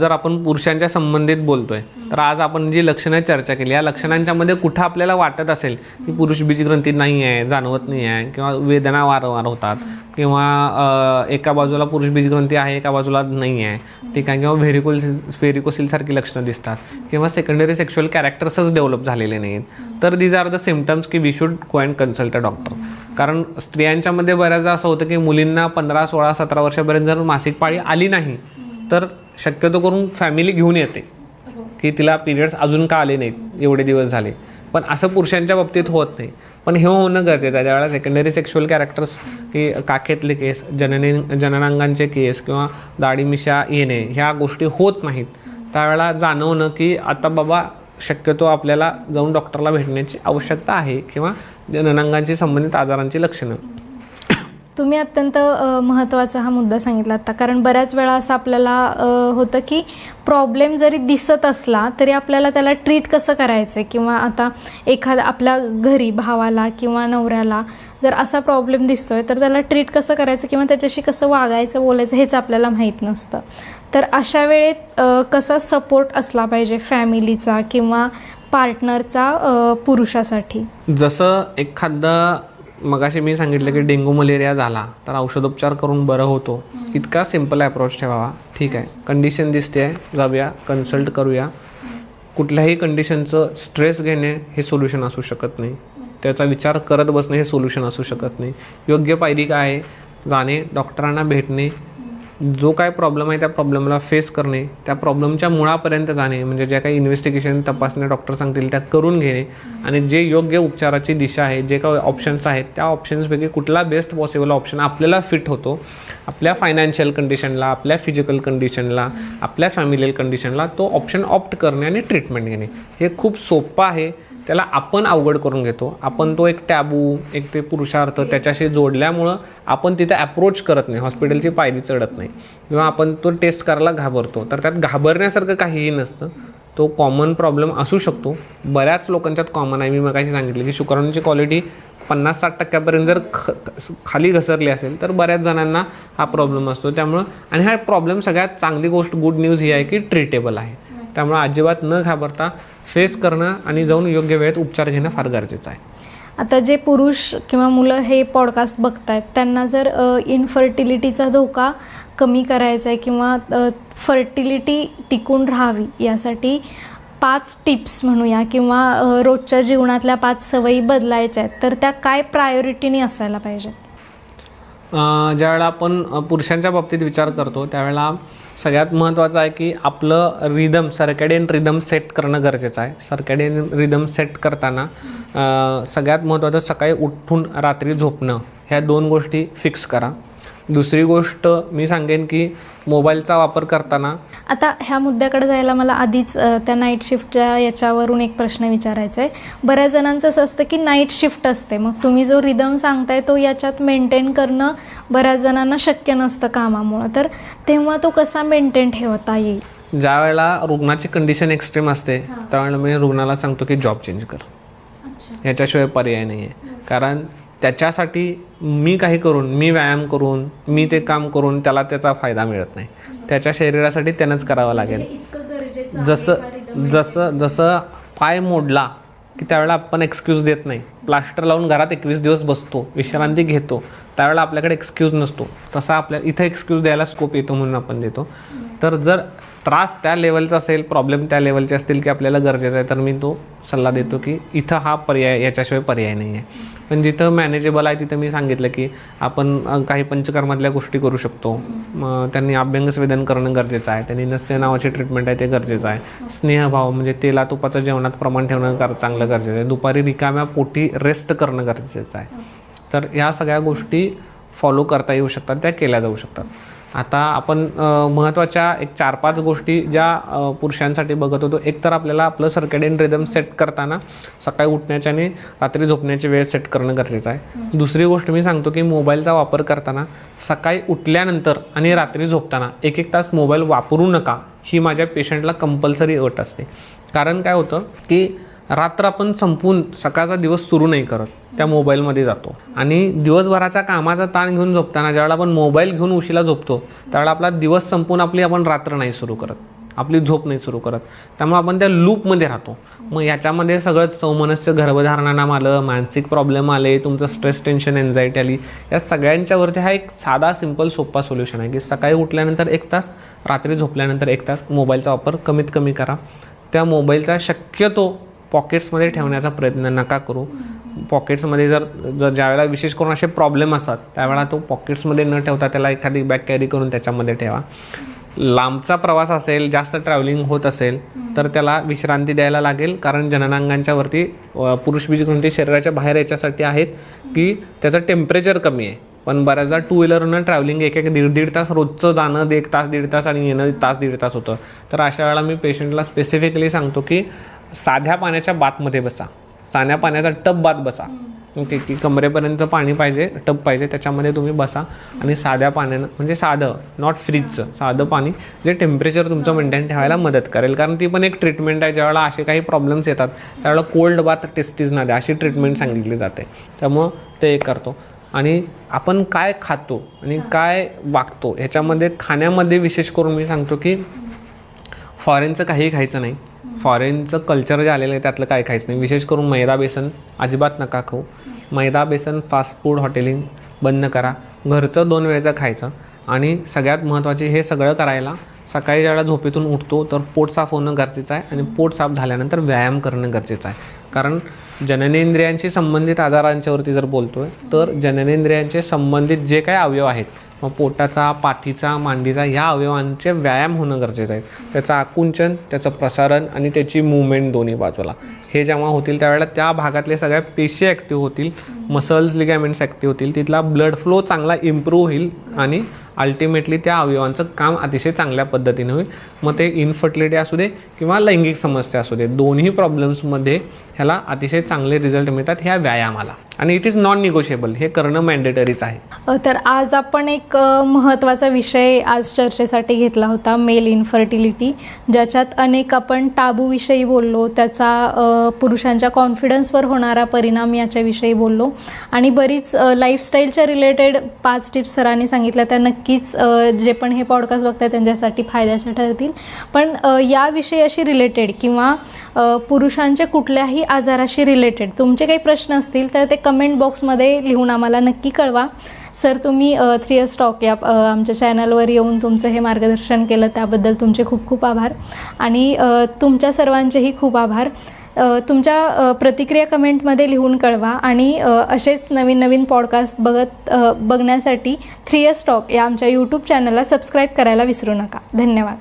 जर आपण पुरुषांच्या संबंधित बोलतोय तर आज आपण जी लक्षणं चर्चा केली या लक्षणांच्या मध्ये कुठं आपल्याला वाटत असेल की पुरुष बीजग्रंथी नाही आहे, जाणवत नाही आहे, किंवा वेदना वारंवार होतात, किंवा एका बाजूला पुरुष बीजग्रंथी आहे एका बाजूला नाही आहे, ठीक आहे, किंवा व्हेरिकोसिल सारखी लक्षणं दिसतात, किंवा सेकंडरी सेक्शुअल कॅरेक्टर्सच डेव्हलप झालेले नाहीत, तर दीज आर द सिम्पटम्स की we should go and consult a doctor. कारण स्त्रियांच्यामध्ये बऱ्याचदा असं होतं की मुलींना 15, 16, 17 वर्षापर्यंत जर मासिक पाळी आली नाही तर शक्यतो करून फॅमिली घेऊन येते की तिला पिरियड्स अजून का आले नाहीत एवढे दिवस झाले, पण असं पुरुषांच्या बाबतीत होत नाही. पण हे होणं गरजेचं आहे. त्यावेळेला सेकंडरी सेक्शुअल कॅरेक्टर्स की काखेतले केस, जननांगांचे केस किंवा दाढी मिशा येणे ह्या गोष्टी होत नाहीत, त्यावेळेला जाणवणं की आता बाबा शक्यतो आपल्याला जाऊन डॉक्टरला भेटण्याची आवश्यकता आहे, किंवा जननांगांशी संबंधित आजारांची लक्षणं. तुम्ही अत्यंत महत्त्वाचा हा मुद्दा सांगितला आता, कारण बऱ्याच वेळा असं आपल्याला होतं की प्रॉब्लेम जरी दिसत असला तरी आपल्याला त्याला ट्रीट कसं करायचं, किंवा आता एखादा आपल्या घरी भावाला किंवा नवऱ्याला जर असा प्रॉब्लेम दिसतोय तर त्याला ट्रीट कसं करायचं किंवा त्याच्याशी कसं वागायचं बोलायचं हेच आपल्याला माहीत नसतं. तर अशा वेळेत कसा सपोर्ट असला पाहिजे फॅमिलीचा किंवा पार्टनरचा पुरुषासाठी? जसं एखादा मगाशी मी सांगितलं की डेंग्यू मलेरिया झाला तर औषधोपचार करून बरं होतो, इतका सिम्पल अप्रोच ठेवावा. ठीक आहे, कंडिशन दिसते आहे, जाऊया कन्सल्ट करूया. कुठल्याही कंडिशनचं स्ट्रेस घेणे हे सोल्युशन असू शकत नाही, त्याचा विचार करत बसणे हे सोल्युशन असू शकत नाही. योग्य पायरी काय आहे, जाणे, डॉक्टरांना भेटणे, जो काय प्रॉब्लेम आहे त्या प्रॉब्लेमला फेस करणे, त्या प्रॉब्लेमच्या मुळापर्यंत जाणे, म्हणजे ज्या काही इन्व्हेस्टिगेशन तपासण्या डॉक्टर सांगतील त्या करून घेणे आणि जे योग्य उपचाराची दिशा आहे, जे काही ऑप्शन्स आहेत त्या ऑप्शन्सपैकी कुठला बेस्ट पॉसिबल ऑप्शन आपल्याला फिट होतो, आपल्या फायनान्शियल कंडिशनला, आपल्या फिजिकल कंडिशनला, आपल्या फॅमिलियल कंडिशनला, तो ऑप्शन ऑप्ट करणे आणि ट्रीटमेंट घेणे. हे खूप सोपं आहे, त्याला आपण अवघड करून घेतो. आपण तो एक टॅबू, एक ते पुरुषार्थ त्याच्याशी जोडल्यामुळं आपण तिथे अप्रोच करत नाही, हॉस्पिटलची पायरी चढत नाही किंवा आपण तो टेस्ट करायला घाबरतो. तर त्यात घाबरण्यासारखं काहीही नसतं. तो कॉमन प्रॉब्लेम असू शकतो, बऱ्याच लोकांच्यात कॉमन आहे. मी मगाशी सांगितलं की शुक्राणूंची क्वालिटी 50-60% जर खाली घसरली असेल तर बऱ्याच जणांना हा प्रॉब्लेम असतो. त्यामुळं आणि हा प्रॉब्लेम सगळ्यात चांगली गोष्ट, गुड न्यूज ही आहे की ट्रीटेबल आहे. त्यामुळे अजिबात न घाबरता फेस करणं आणि जाऊन योग्य वेळेत उपचार घेणं फार गरजेचं आहे. आता जे पुरुष किंवा मुलं हे पॉडकास्ट बघतायत त्यांना जर इनफर्टिलिटीचा धोका कमी करायचा आहे किंवा फर्टिलिटी टिकून राहावी यासाठी 5 टिप्स म्हणूया किंवा रोजच्या जीवनातल्या 5 सवयी बदलायच्या आहेत, तर त्या काय प्रायोरिटीने असायला पाहिजेत? ज्यावेळेला आपण पुरुषांच्या बाबतीत विचार करतो त्यावेळेला सगळ्यात महत्त्वाचं आहे की आपलं रिदम, सर्कॅडियन रिदम सेट करणं गरजेचं आहे. सर्कॅडियन रिदम सेट करताना सगळ्यात महत्त्वाचं सकाळी उठून रात्री झोपणं, ह्या 2 गोष्टी फिक्स करा. दुसरी गोष्ट मी सांगेन की मोबाईलचा वापर करताना, आता ह्या मुद्द्याकडे जायला मला आधीच त्या नाईट शिफ्टच्या याच्यावरून एक प्रश्न विचारायचा आहे. बऱ्याच जणांचं असं असतं की नाईट शिफ्ट असते, मग तुम्ही जो रिदम सांगताय तो याच्यात मेंटेन करणं बऱ्याच जणांना शक्य नसतं कामामुळं, तर तेव्हा तो कसा मेंटेन ठेवता येईल? ज्या वेळेला रुग्णाची कंडिशन एक्स्ट्रीम असते त्यावेळेला मी रुग्णाला सांगतो की जॉब चेंज कर, ह्याच्याशिवाय पर्याय नाही आहे. कारण त्याच्यासाठी मी काही करून, मी व्यायाम करून, मी ते काम करून त्याला त्याचा फायदा मिळत नाही. त्याच्या शरीरासाठी त्यानंच करावं लागेल. जसं पाय मोडला की त्यावेळेला आपण एक्सक्यूज देत नाही. प्लास्टर लावून घरात 21 दिवस बसतो, विश्रांती घेतो, त्यावेळेला आपल्याकडे एक्सक्यूज नसतो. तसा आपल्या इथं एक्सक्यूज द्यायला स्कोप येतो म्हणून आपण देतो. तर जर त्रास त्या लेवलचा असेल, प्रॉब्लेम त्या लेवलचे असतील की आपल्याला गरजेचं आहे, तर मी तो सल्ला देतो की इथं हा पर्याय, याच्याशिवाय पर्याय नाही आहे. पण जिथं मॅनेजेबल आहे तिथं मी सांगितलं की आपण काही पंचकर्मातल्या गोष्टी करू शकतो. त्यांनी अभ्यंगस्वेदन करणं गरजेचं आहे, त्यांनी नस्य नावाची ट्रीटमेंट आहे ते गरजेचं आहे. स्नेहभाव म्हणजे तेला तुपाचं जेवणात प्रमाण ठेवणं चांगलं गरजेचं आहे. दुपारी रिकाम्या पोटी रेस्ट करणं गरजेचं आहे. तर ह्या सगळ्या गोष्टी फॉलो करता येऊ शकतात, त्या केल्या जाऊ शकतात. आता आपण महत्त्वाच्या एक 4-5 गोष्टी ज्या पुरुषांसाठी बघत होतो. एक तर आपल्याला आपलं सर्कॅडियन रिदम सेट करताना सकाळी उठण्याच्या आणि रात्री झोपण्याची वेळ सेट करणं गरजेचं आहे. दुसरी गोष्ट मी सांगतो की मोबाईलचा वापर करताना सकाळी उठल्यानंतर आणि रात्री झोपताना 1-1 तास मोबाईल वापरू नका, ही माझ्या पेशंटला कंपल्सरी अट असते. कारण काय होतं की रात्र आपण संपून सकाळचा दिवस सुरू नाही करत, त्या मोबाईलमध्ये जातो आणि दिवसभराचा कामाचा ताण घेऊन झोपताना ज्यावेळेला आपण मोबाईल घेऊन उशिरा झोपतो त्यावेळेला आपला दिवस संपून आपण रात्र नाही सुरू करत, आपली झोप नाही सुरू करत. त्यामुळे आपण त्या लूपमध्ये राहतो. मग याच्यामध्ये सगळंच सौमनस्य, गर्भधारणा आलं, मानसिक प्रॉब्लेम आले, तुमचं स्ट्रेस, टेन्शन, एन्झायटी आली, या सगळ्यांच्यावरती हा एक साधा, सिंपल, सोपा सोल्युशन आहे की सकाळी उठल्यानंतर 1 तास, रात्री झोपल्यानंतर 1 तास मोबाईलचा वापर कमीत कमी करा. त्या मोबाईलचा शक्यतो पॉकेट्समध्ये ठेवण्याचा प्रयत्न नका करू. पॉकेट्समध्ये जर ज्यावेळेला विशेष करून असे प्रॉब्लेम असतात त्यावेळेला तो पॉकेट्समध्ये न ठेवता त्याला एखादी बॅग कॅरी करून त्याच्यामध्ये ठेवा. लांबचा प्रवास असेल, जास्त ट्रॅव्हलिंग होत असेल तर त्याला विश्रांती द्यायला लागेल. कारण जननांगांच्या पुरुष बीजग्रंथी शरीराच्या बाहेर याच्यासाठी आहेत की त्याचं टेम्परेचर कमी आहे. पण बऱ्याचदा 2 व्हीलरनं ट्रॅव्हलिंग 1-1.5 तास रोजचं जाणं, 1 तास 1.5 तास आणि येणं 1 तास 1.5 तास होतं. तर अशा वेळेला मी पेशंटला स्पेसिफिकली सांगतो की साध्या पाण्याच्या बाथमध्ये बसा, साध्या पाण्याचा टब बाथ बसा ओके, की कमरेपर्यंत पाणी पाहिजे, टब पाहिजे, त्याच्यामध्ये तुम्ही बसा आणि साध्या पाण्यानं, म्हणजे साधं नॉट फ्रीजचं, साधं पाणी जे टेम्परेचर तुमचं मेंटेन ठेवायला मदत करेल. कारण ती पण एक ट्रीटमेंट आहे. ज्यावेळेला असे काही प्रॉब्लेम्स येतात त्यावेळेला कोल्ड बाथ टेस्टीजना द्या अशी ट्रीटमेंट सांगितली जाते. त्यामुळं ते एक करतो. आणि आपण काय खातो आणि काय वागतो ह्याच्यामध्ये, खाण्यामध्ये विशेष करून मी सांगतो की फॉरेनचं काही खायचं नाही. फॉरेनचं कल्चर जे आलेलं आहे त्यातलं काय खायचं नाही. विशेष करून मैदा बेसन अजिबात नका खाऊ. मैदा बेसन फास्ट फूड हॉटेलिंग बंद करा. घरचं 2 वेळेचं खायचं. आणि सगळ्यात महत्त्वाचे, हे सगळं करायला सकाळी ज्यावेळेला झोपेतून उठतो तर पोट साफ होणं गरजेचं आहे. आणि पोट साफ झाल्यानंतर व्यायाम करणं गरजेचं आहे. कारण जननेंद्रियांशी संबंधित आजारांच्यावरती जर बोलतो आहे तर जननेंद्रियांचे संबंधित जे काही अवयव आहेत, मग पोटाचा, पाठीचा, मांडीचा, ह्या अवयवांचे व्यायाम होणं गरजेचं आहे. त्याचं आकुंचन, त्याचं प्रसारण आणि त्याची मूवमेंट दोन्ही बाजूला हे जेव्हा होतील त्यावेळेला त्या भागातले सगळ्या पेशी ॲक्टिव्ह होतील, मसल्स, लिगॅमेंट्स ॲक्टिव्ह होतील, तिथला ब्लड फ्लो चांगला इम्प्रूव्ह होईल आणि अल्टिमेटली त्या अवयवांचं काम अतिशय चांगल्या पद्धतीने होईल. मग ते इनफर्टिलिटी असू दे किंवा लैंगिक समस्या असू दे, दोन्ही प्रॉब्लेम्समध्ये ह्याला अतिशय चांगले रिझल्ट मिळतात ह्या व्यायामाला. आणि इट इज नॉन निगोशिएबल, हे करणं मॅन्डेटरीच आहे. तर आज आपण एक महत्त्वाचा विषय आज चर्चेसाठी घेतला होता, मेल इन्फर्टिलिटी, ज्याच्यात अनेक आपण टाबूविषयी बोललो, त्याचा पुरुषांच्या कॉन्फिडन्सवर होणारा परिणाम याच्याविषयी बोललो आणि बरीच लाईफस्टाईलच्या रिलेटेड 5 टिप्स सरांनी सांगितल्या. त्या नक्कीच जे पण हे पॉडकास्ट बघतात त्यांच्यासाठी फायद्याच्या ठरतील. पण या विषयाशी रिलेटेड किंवा पुरुषांच्या कुठल्याही आजाराशी रिलेटेड तुमचे काही प्रश्न असतील तर ते कमेंट बॉक्समध्ये लिहून आम्हाला नक्की कळवा. सर, तुम्ही 3S टॉक या आमच्या चॅनलवर येऊन तुमचं हे मार्गदर्शन केलं त्याबद्दल तुमचे खूप खूप आभार. आणि तुमच्या सर्वांचेही खूप आभार. तुमच्या प्रतिक्रिया कमेंटमध्ये लिहून कळवा आणि असेच नवीन नवीन पॉडकास्ट बघण्यासाठी 3S टॉक या आमच्या यूट्यूब चॅनलला सबस्क्राईब करायला विसरू नका. धन्यवाद.